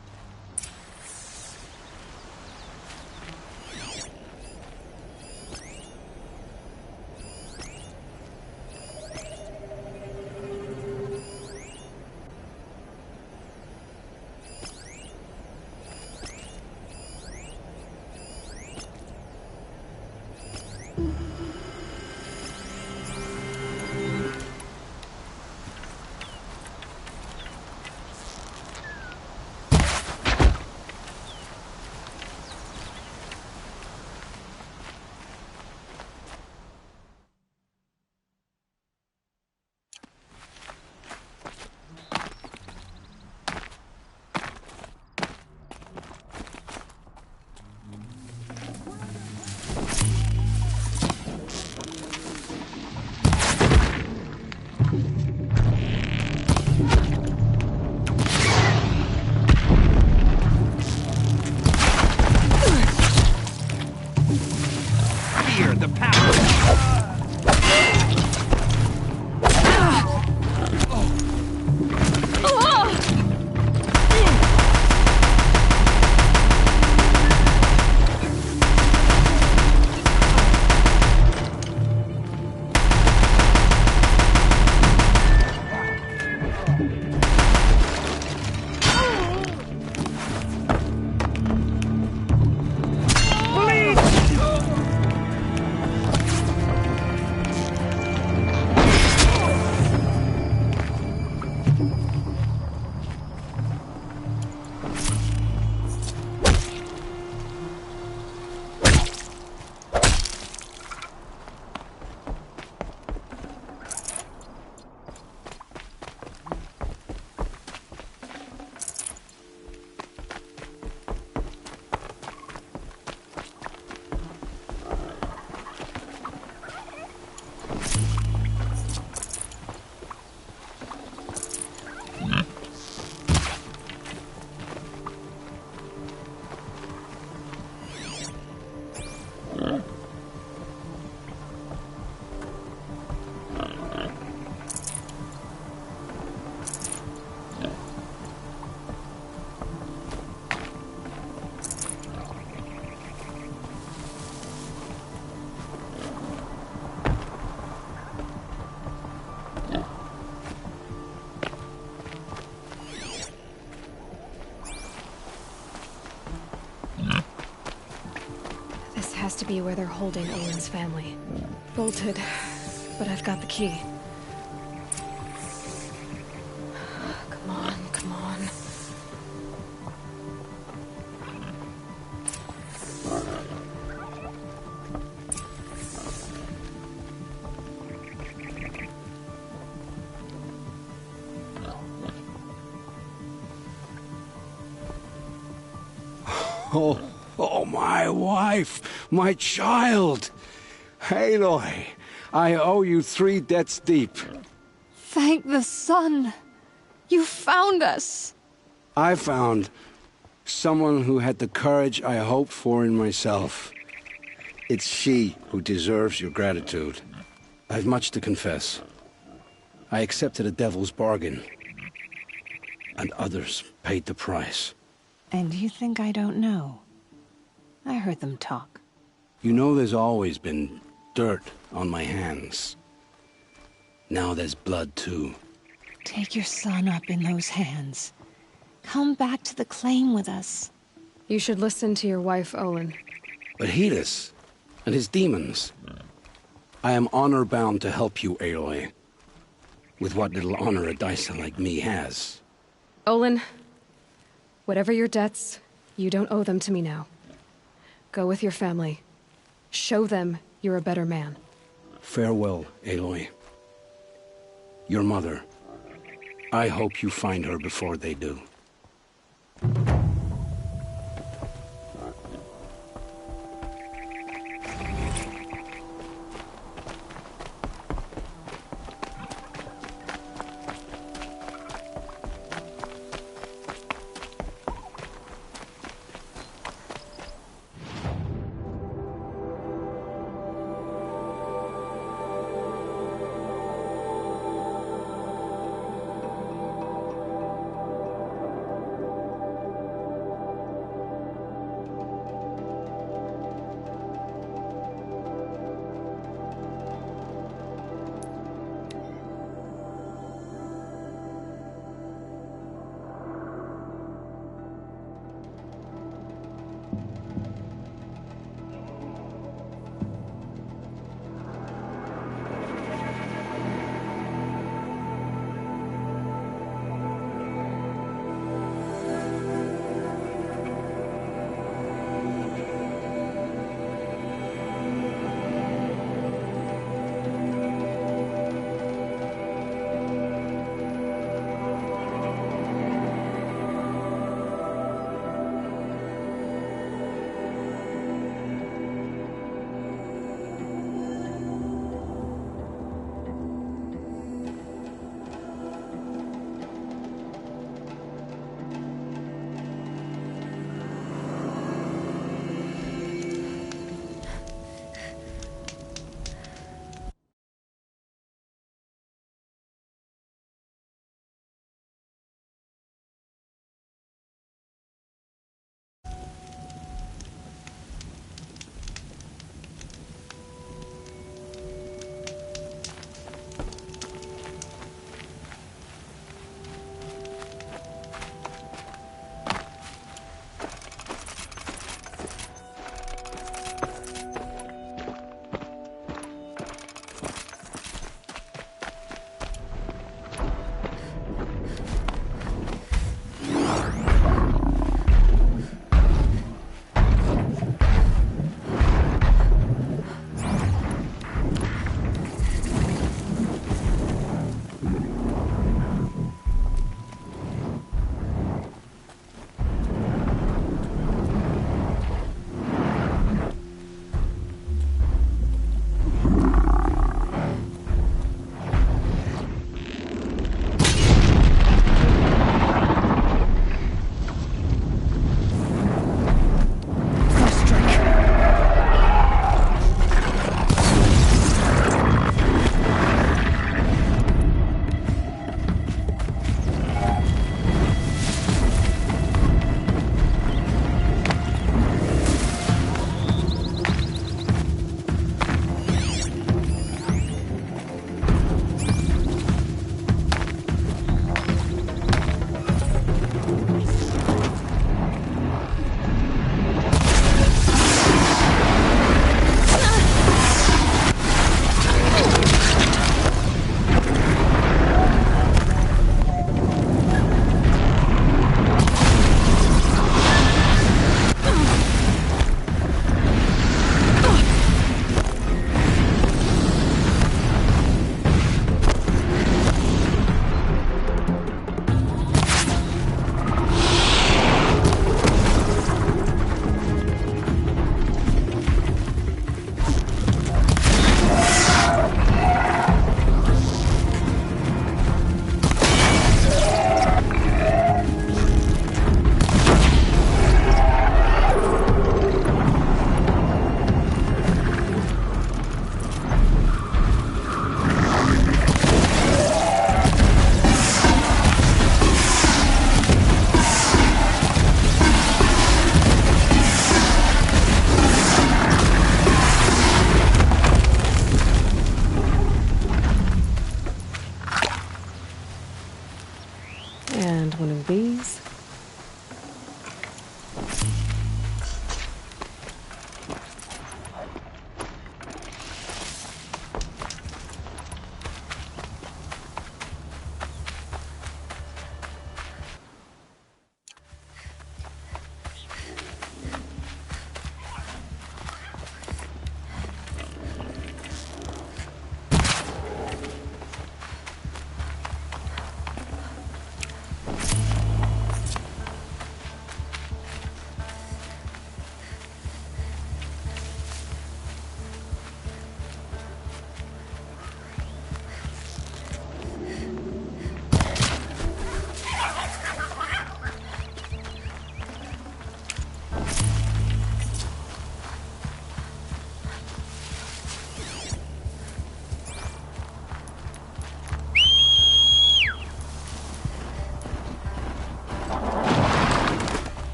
has to be where they're holding Owen's family. Bolted, but I've got the key. Come on, come on. Oh, my wife, my child. Aloy, I owe you 3 debts deep. Thank the sun. You found us. I found someone who had the courage I hoped for in myself. It's she who deserves your gratitude. I've much to confess. I accepted a devil's bargain, and others paid the price. And you think I don't know? I heard them talk. You know there's always been dirt on my hands. Now there's blood, too. Take your son up in those hands. Come back to the claim with us. You should listen to your wife, Olin. But Hedis and his demons. I am honor-bound to help you, Aloy. With what little honor a dicer like me has. Olin, whatever your debts, you don't owe them to me now. Go with your family. Show them you're a better man. Farewell, Aloy. Your mother. I hope you find her before they do.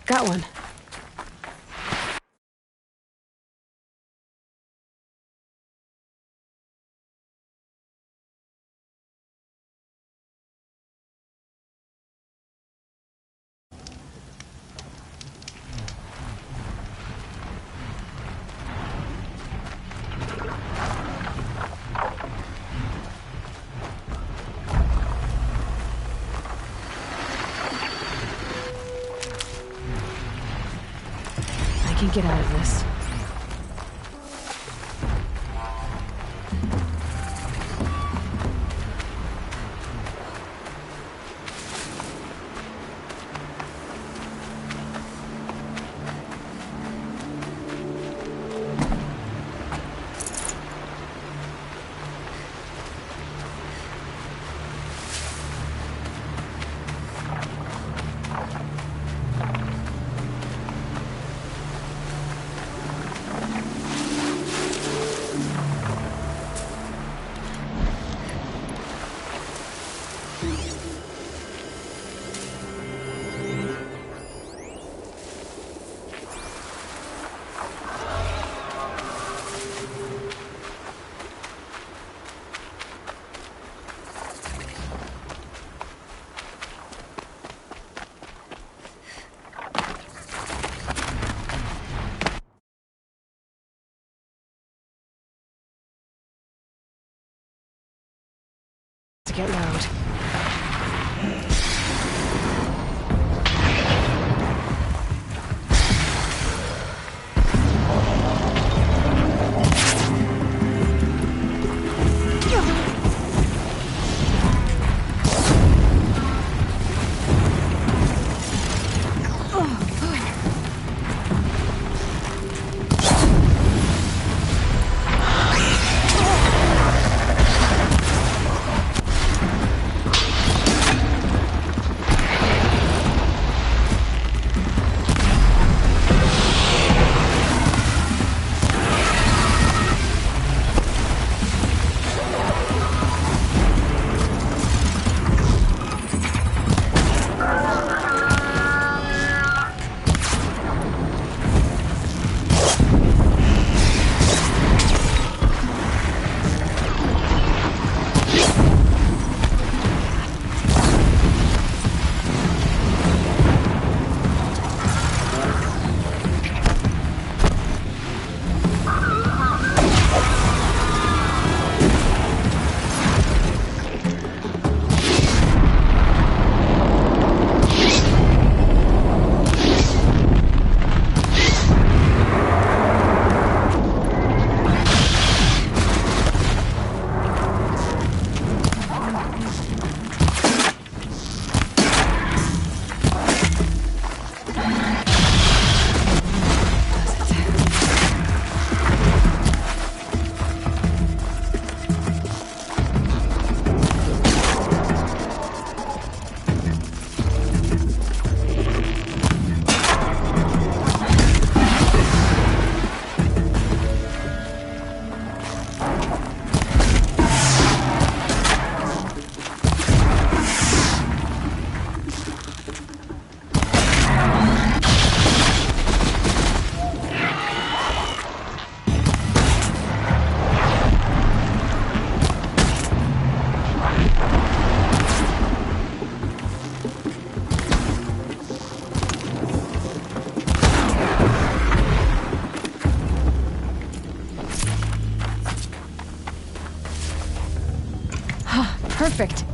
Got one. I can get out of this. To get loud. Perfect.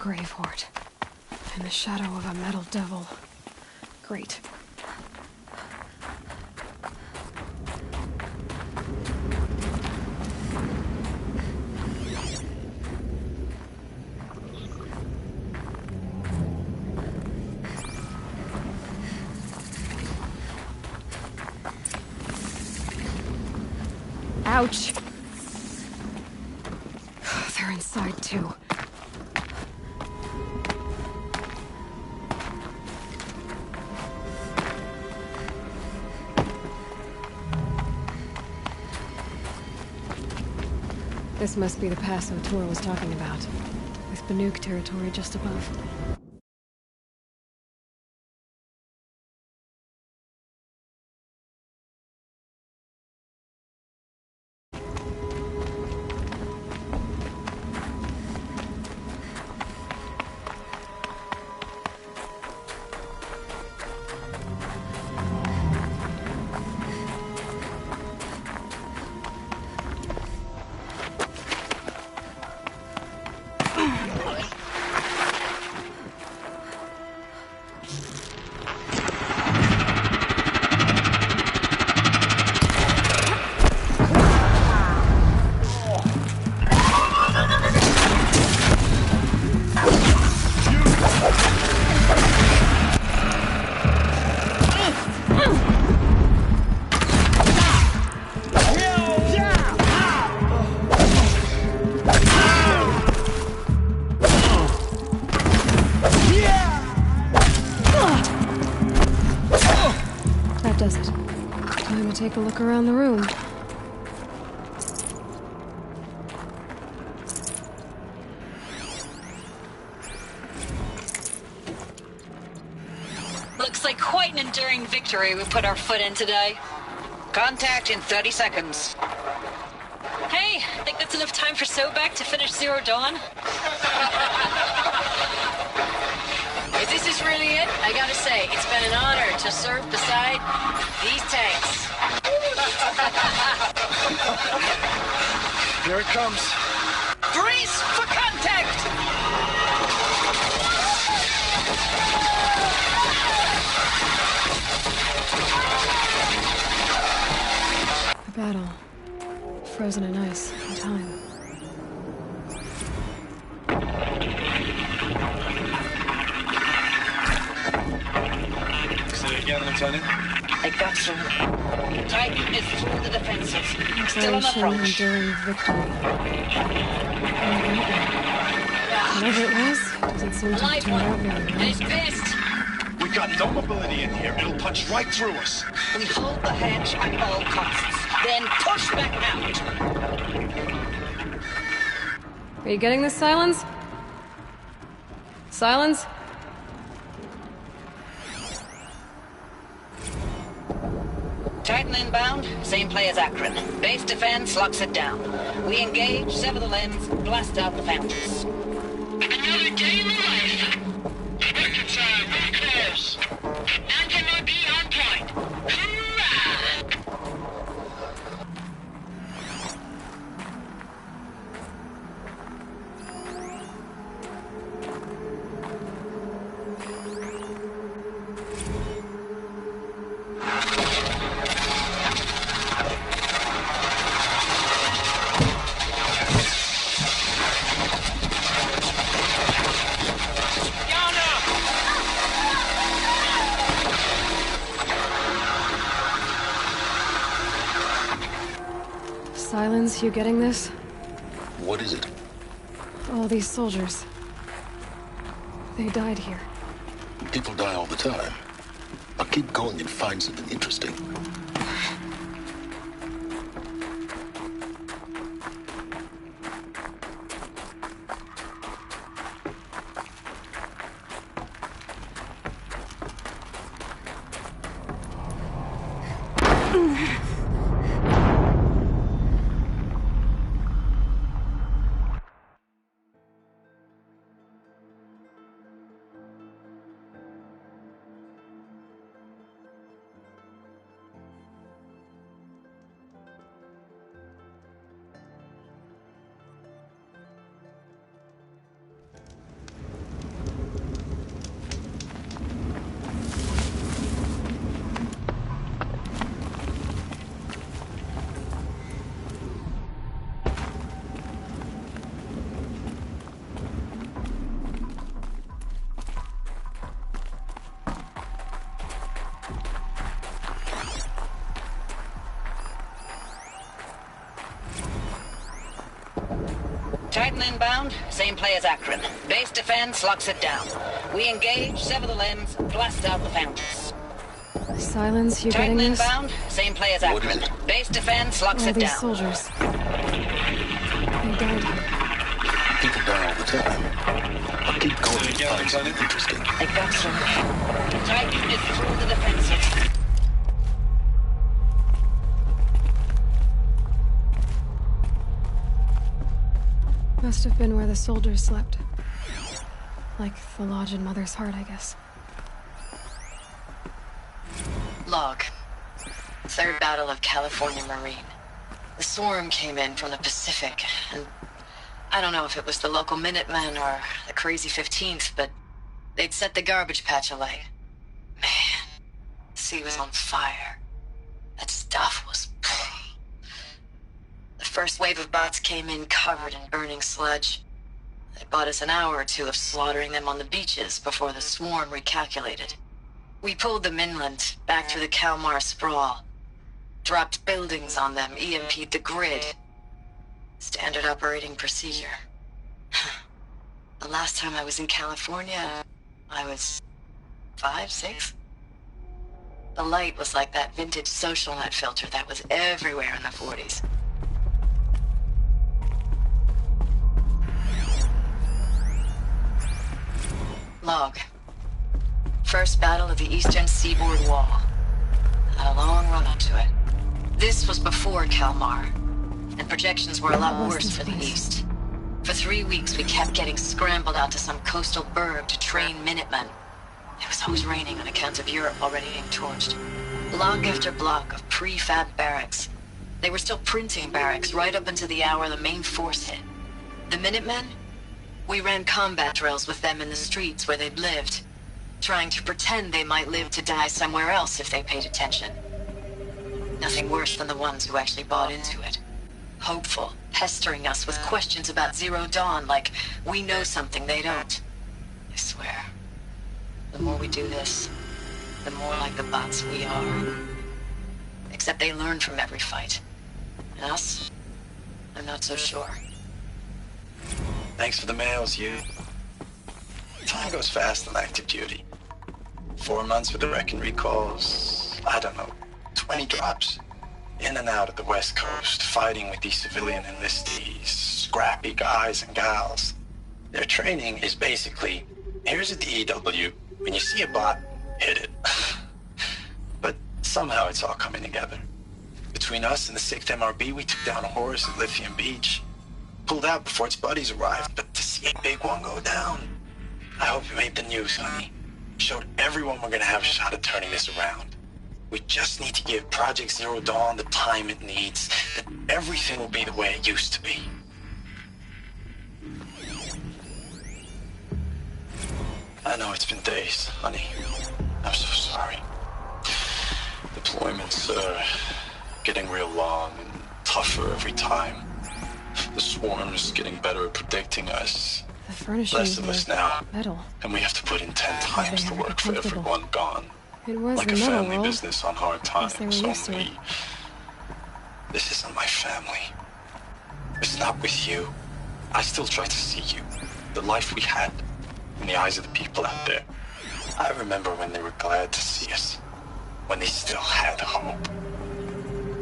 grave hoard. In the shadow of a metal devil. Great. Ouch! They're inside, too. This must be the pass O'Toole was talking about, with Banuk territory just above. That does it. Time to take a look around the room. Looks like quite an enduring victory we put our foot in today. Contact in 30 seconds. Hey, think that's enough time for Sobek to finish Zero Dawn? If this is really it, I gotta say, it's been an honor to serve beside these tanks. Here it comes. Brace for contact! The battle. Frozen in ice in time. Say it again, Lieutenant. I got some. Titan is through the defenses. Still on Operation approach. Enduring Victory. Whatever it was, doesn't seem to have Live turned out one. very And well. it's pissed. We got no mobility in here. It'll punch right through us. We hold the hedge at all costs. Then push back out. Are you getting this, Silence? Silence? Titan inbound, same play as Akron. Base defense locks it down. We engage, sever the limbs, blast out the fountains. Another day in the life. Records are very close. Anti-MOB on point. Hoorah! Silence, you getting this? What is it? All these soldiers. They died here. People die all the time. I'll keep going and find something interesting. Titan inbound, same play as Akron. Base defense locks it down. We engage, sever the limbs, blast out the fountains. Silence, you Titan getting this? inbound, same play as Akron. Base defense locks All it these down. soldiers. They died. People die all the time. I'll keep going. It's interesting. I got some. Titan is through the defenses. Must have been where the soldiers slept. Like the lodge in Mother's Heart, I guess. Log. Third Battle of California Marine. The swarm came in from the Pacific, and I don't know if it was the local Minutemen or the crazy 15th, but they'd set the garbage patch alight. Man, the sea was on fire. That stuff was... The first wave of bots came in covered in burning sludge. They bought us an hour or two of slaughtering them on the beaches before the swarm recalculated. We pulled them inland, back through the Kalmar sprawl. Dropped buildings on them, EMP'd the grid. Standard operating procedure. The last time I was in California, I was 5, 6? The light was like that vintage social net filter that was everywhere in the 40s. Log. First battle of the eastern seaboard wall. Had a long run up to it. This was before Kalmar, and projections were a lot worse for the east. For 3 weeks, we kept getting scrambled out to some coastal burg to train Minutemen. It was always raining on account of Europe already being torched. Block after block of prefab barracks. They were still printing barracks right up until the hour the main force hit. The Minutemen? We ran combat drills with them in the streets where they'd lived, trying to pretend they might live to die somewhere else if they paid attention. Nothing worse than the ones who actually bought into it. Hopeful, pestering us with questions about Zero Dawn like we know something they don't. I swear, the more we do this, the more like the bots we are. Except they learn from every fight. And us? I'm not so sure. Thanks for the mails, you. Time goes fast on active duty. 4 months with the wreck and recalls, I don't know, 20 drops. In and out of the West Coast, fighting with these civilian enlistees, scrappy guys and gals. Their training is basically, here's a DEW, when you see a bot, hit it. But somehow it's all coming together. Between us and the 6th MRB, we took down a horse at Lithium Beach. Pulled out before its buddies arrived, but to see a big one go down. I hope you made the news, honey. Showed everyone we're gonna have a shot at turning this around. We just need to give Project Zero Dawn the time it needs, then everything will be the way it used to be. I know it's been days, honey. I'm so sorry. Deployments are getting real long and tougher every time. The swarm's getting better at predicting us. The furnishings Less of us now. Metal. And we have to put in 10 times the work for everyone gone. It was Like the a metal family world. business on hard Guess they were times, used to only... it. This isn't my family. It's not with you. I still try to see you. The life we had in the eyes of the people out there. I remember when they were glad to see us. When they still had hope.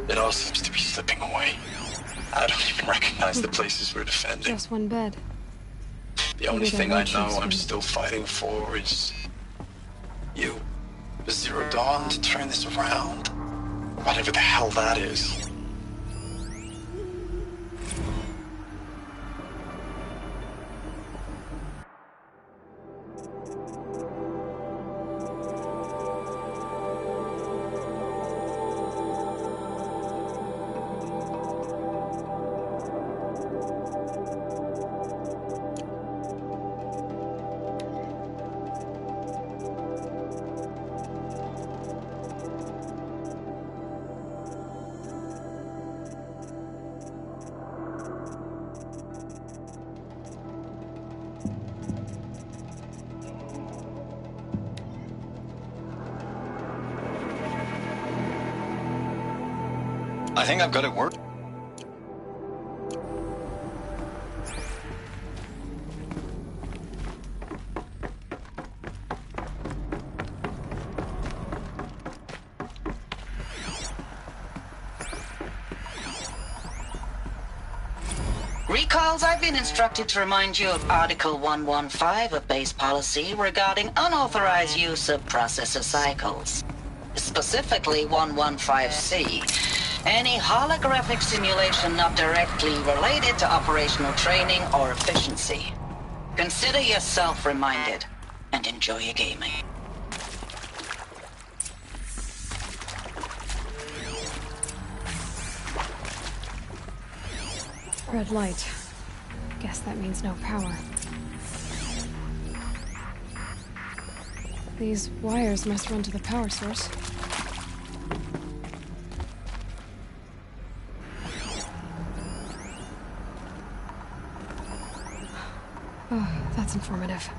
It all seems to be slipping away. I don't even recognize the places we're defending. Just one bed. The only Maybe thing they're I know roaches, I'm maybe. still fighting for is you. The Zero Dawn to turn this around. Whatever the hell that is. I think I've got it worked. Recalls, I've been instructed to remind you of Article 115 of base policy regarding unauthorized use of processor cycles. Specifically 115C. Any holographic simulation not directly related to operational training or efficiency. Consider yourself reminded, and enjoy your gaming. Red light. Guess that means no power. These wires must run to the power source. Oh, that's informative.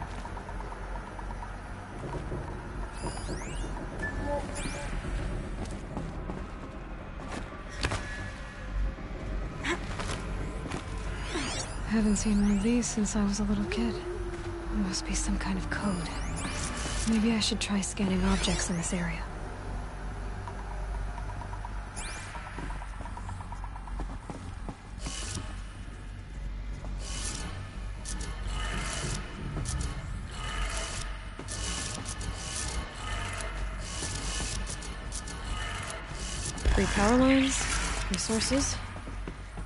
I haven't seen one of these since I was a little kid. It must be some kind of code. Maybe I should try scanning objects in this area. Three power lines, resources.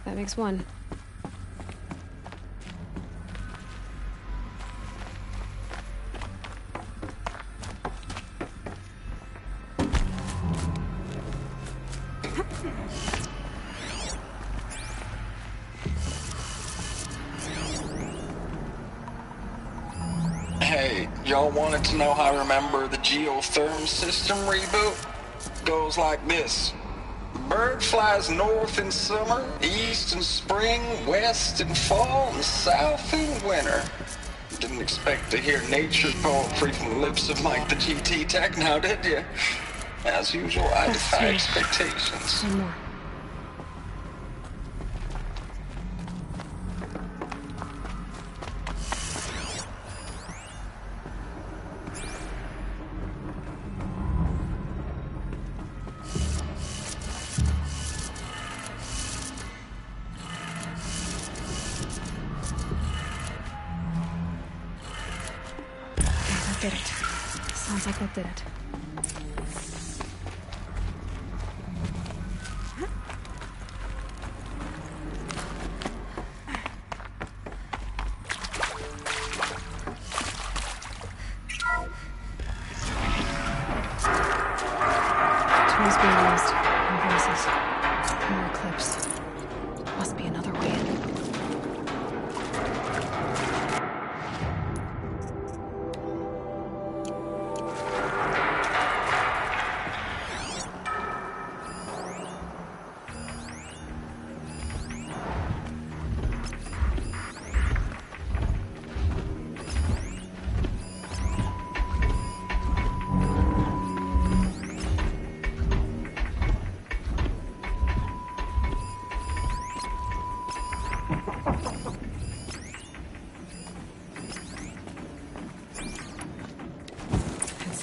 That makes one. Hey, y'all wanted to know how I remember the geotherm system reboot? Goes like this. Bird flies north in summer, east in spring, west in fall, and south in winter. Didn't expect to hear nature poetry from the lips of Mike the GT Tech now, did you? As usual, I defy expectations. One more. Did it. Sounds like that did it. Tools being used. And voices. More clips. Must be another way in.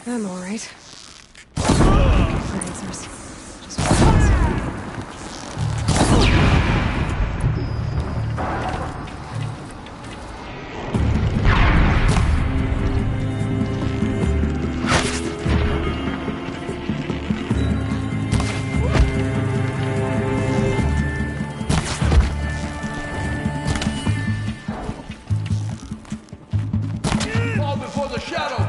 Them all right. For answers. Just questions. Fall before the shadow!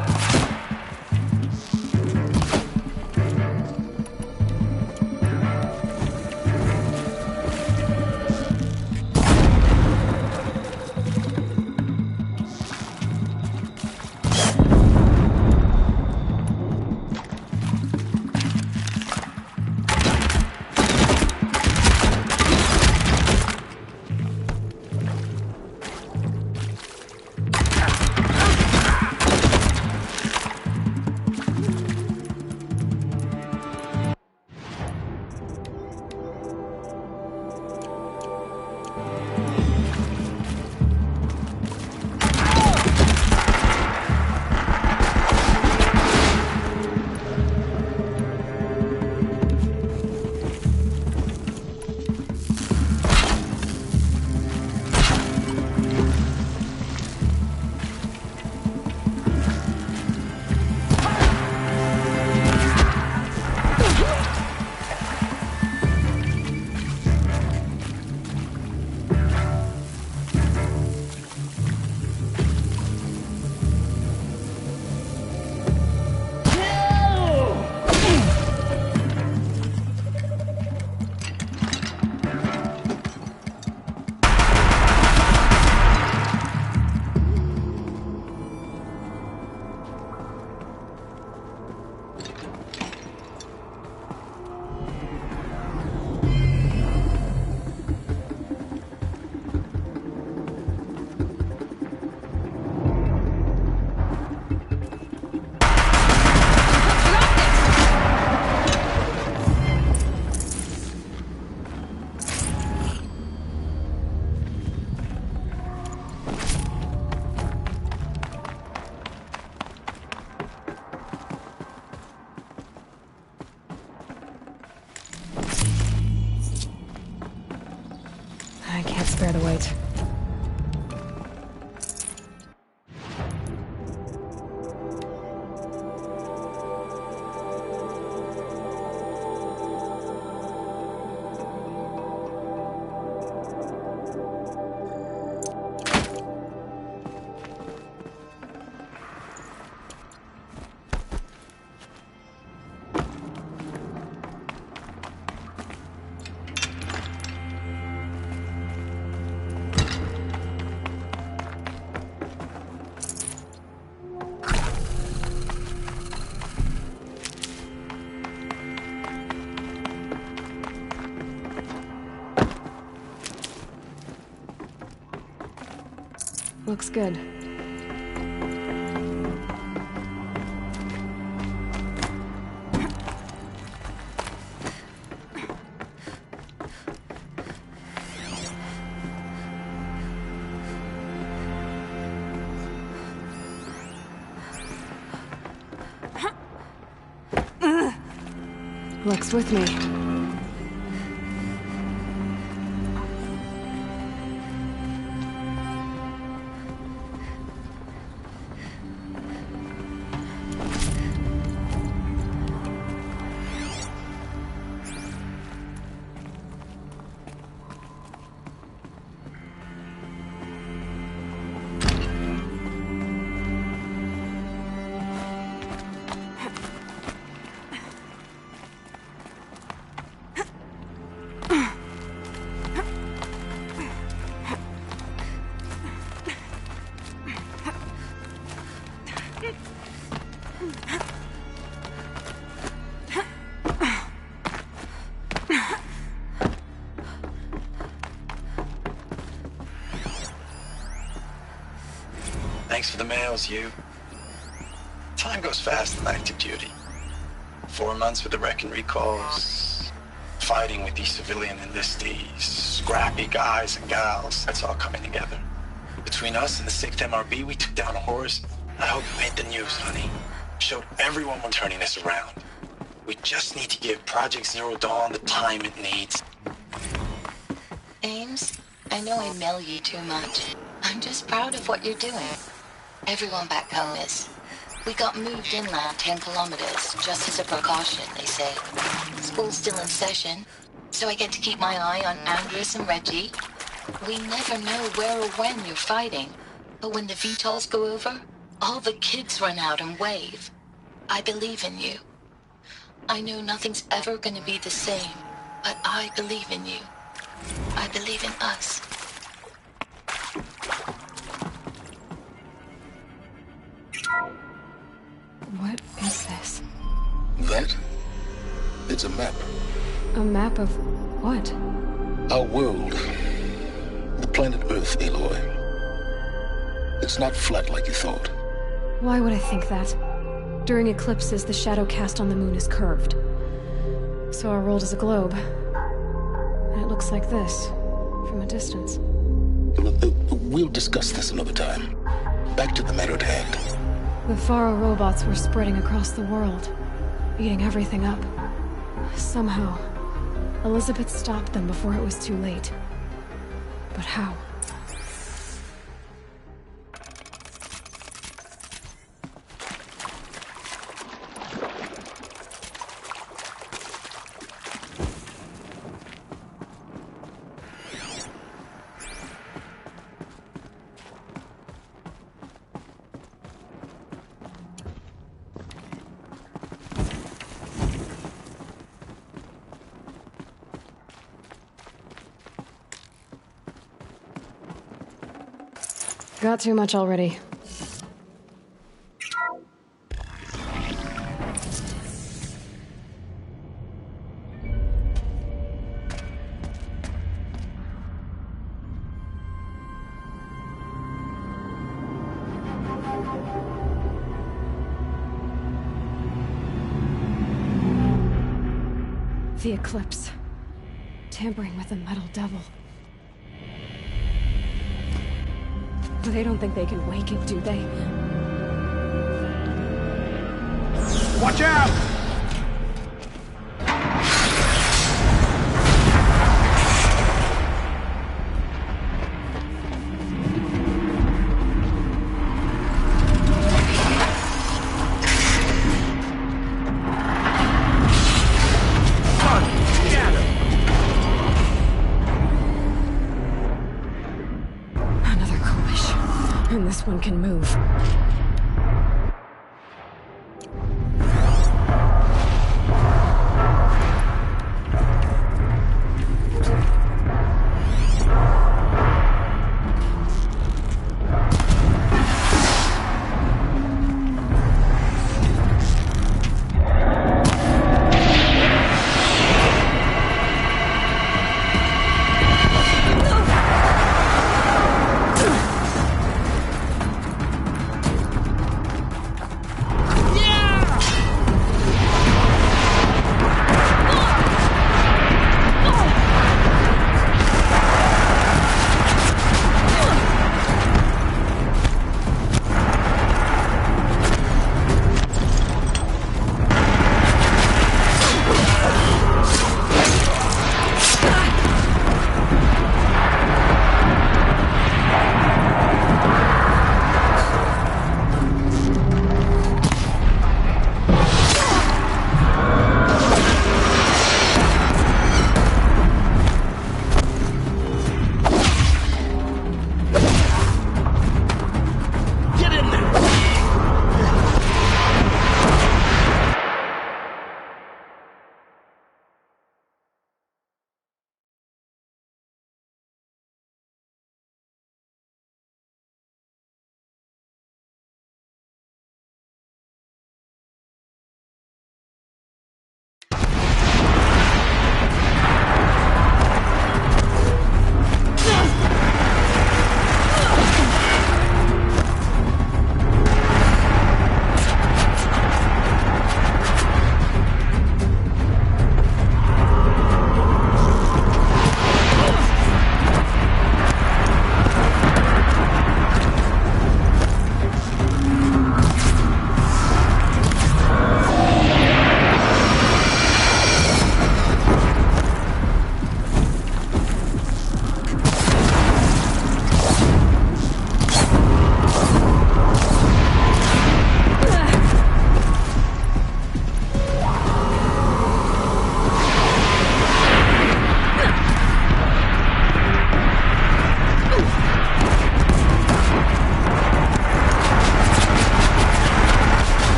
I can't spare the weight. Looks good. Looks with me. Thanks for the mails, you. Time goes fast in active duty. 4 months with the wreck and recalls, fighting with these civilian enlistees, scrappy guys and gals. That's all coming together. Between us and the 6th MRB, we took down a horse. I hope you made the news, honey. Showed everyone we're turning this around. We just need to give Project Zero Dawn the time it needs. Ames, I know I mail you too much. I'm just proud of what you're doing. Everyone back home is. We got moved inland 10 kilometers, just as a precaution, they say. School's still in session, so I get to keep my eye on Andres and Reggie. We never know where or when you're fighting, but when the VTOLs go over, all the kids run out and wave. I believe in you. I know nothing's ever gonna be the same, but I believe in you. I believe in us. What is this? That? It's a map. A map of what? Our world. The planet Earth, Aloy. It's not flat like you thought. Why would I think that? During eclipses, the shadow cast on the moon is curved. So our world is a globe. And it looks like this, from a distance. We'll discuss this another time. Back to the matter at hand. The Faro robots were spreading across the world, eating everything up. Somehow, Elizabeth stopped them before it was too late. But how? Got too much already. The eclipse. Tampering with the metal devil. They don't think they can wake it, do they? Watch out! this one can move.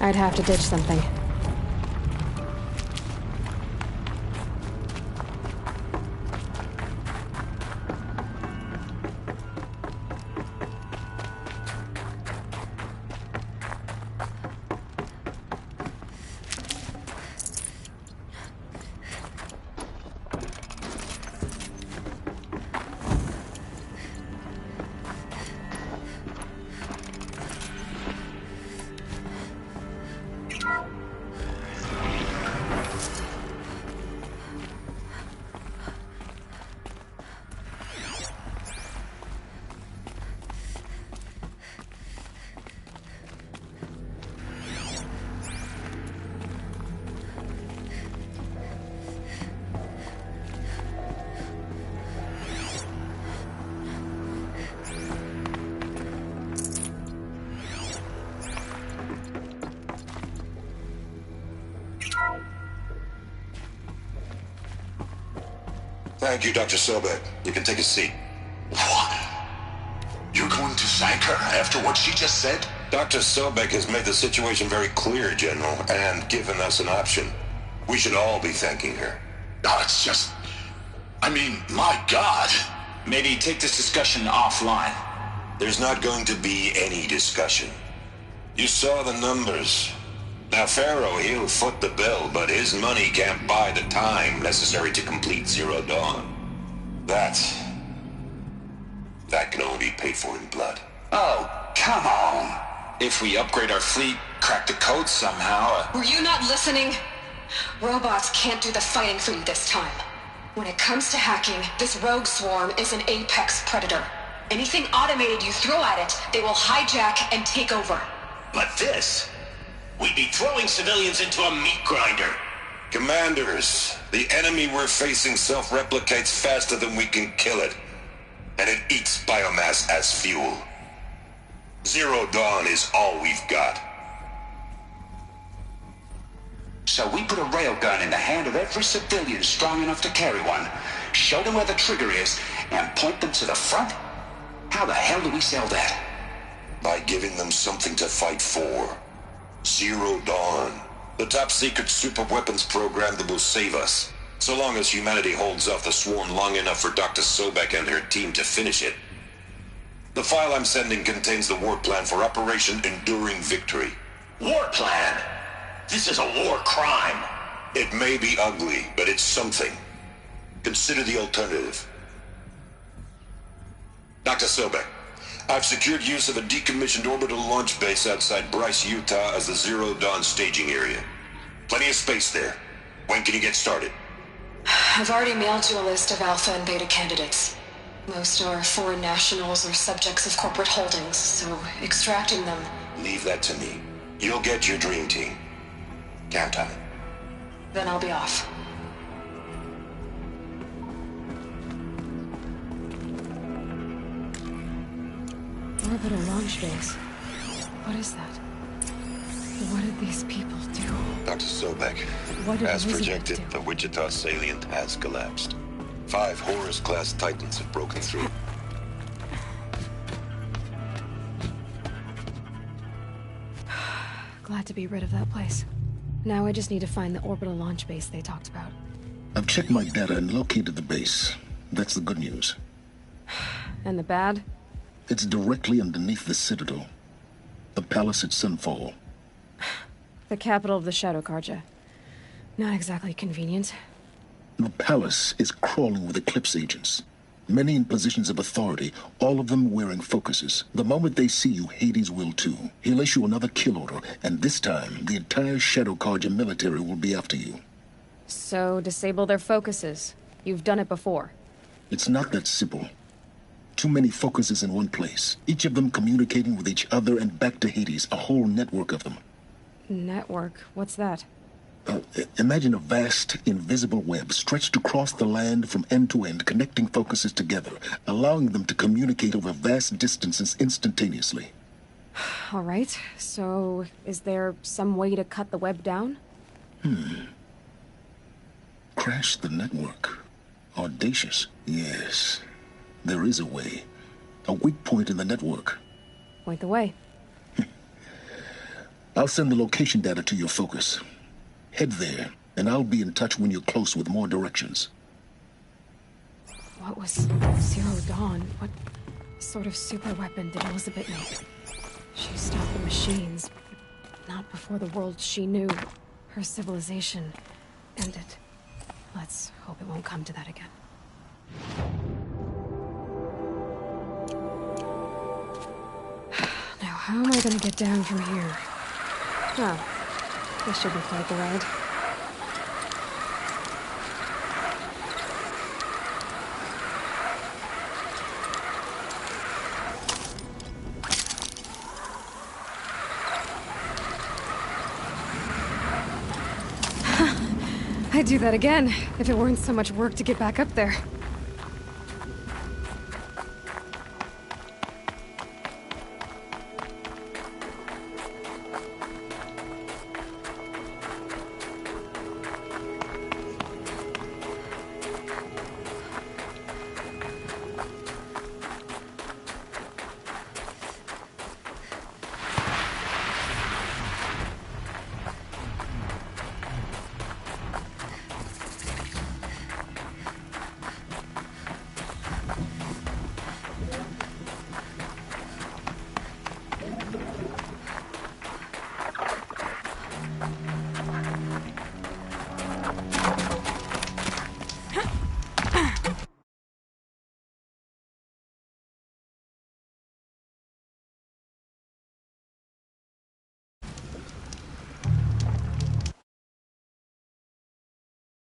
I'd have to ditch something. Thank you, Dr. Sobek. You can take a seat. What? You're going to thank her after what she just said? Dr. Sobek has made the situation very clear, General, and given us an option. We should all be thanking her. No, it's just... I mean, my God. Maybe take this discussion offline. There's not going to be any discussion. You saw the numbers. Now, Pharaoh, he'll foot the bill, but his money can't buy the time necessary to complete Zero Dawn. That can only be paid for in blood. Oh, come on. If we upgrade our fleet, crack the code somehow... Were you not listening? Robots can't do the fighting for you this time. When it comes to hacking, this rogue swarm is an apex predator. Anything automated you throw at it, they will hijack and take over. But this... we'd be throwing civilians into a meat grinder. Commanders, the enemy we're facing self-replicates faster than we can kill it. And it eats biomass as fuel. Zero Dawn is all we've got. So we put a railgun in the hand of every civilian strong enough to carry one, show them where the trigger is, and point them to the front? How the hell do we sell that? By giving them something to fight for. Zero Dawn. The top-secret super-weapons program that will save us. So long as humanity holds off the swarm long enough for Dr. Sobek and her team to finish it. The file I'm sending contains the war plan for Operation Enduring Victory. War plan? This is a war crime. It may be ugly, but it's something. Consider the alternative. Dr. Sobek, I've secured use of a decommissioned orbital launch base outside Bryce, Utah as the Zero Dawn staging area. Plenty of space there. When can you get started? I've already mailed you a list of alpha and beta candidates. Most are foreign nationals or subjects of corporate holdings, so extracting them... Leave that to me. You'll get your dream team. Count on it. Then I'll be off. Orbital launch base. What is that? What did these people do? Dr. Sobek, as projected, the Wichita salient has collapsed. 5 Horus-class Titans have broken through. Glad to be rid of that place. Now I just need to find the orbital launch base they talked about. I've checked my data and located the base. That's the good news. And the bad? It's directly underneath the Citadel. The palace at Sunfall. The capital of the Shadow Carja. Not exactly convenient. The palace is crawling with Eclipse agents. Many in positions of authority, all of them wearing focuses. The moment they see you, Hades will too. He'll issue another kill order, and this time, the entire Shadow Carja military will be after you. So, disable their focuses. You've done it before. It's not that simple. Too many focuses in one place, each of them communicating with each other and back to Hades, a whole network of them. Network? What's that? Imagine a vast, invisible web stretched across the land from end to end, connecting focuses together, allowing them to communicate over vast distances instantaneously. All right, so is there some way to cut the web down? Crash the network. Audacious. Yes, there is a way. A weak point in the network. Point the way. I'll send the location data to your focus. Head there, and I'll be in touch when you're close with more directions. What was Zero Dawn? What sort of super weapon did Elizabeth make? She stopped the machines, but not before the world she knew, her civilization, ended. Let's hope it won't come to that again. Now, how am I gonna get down from here? Oh, this should be quite the ride. I'd do that again, if it weren't so much work to get back up there.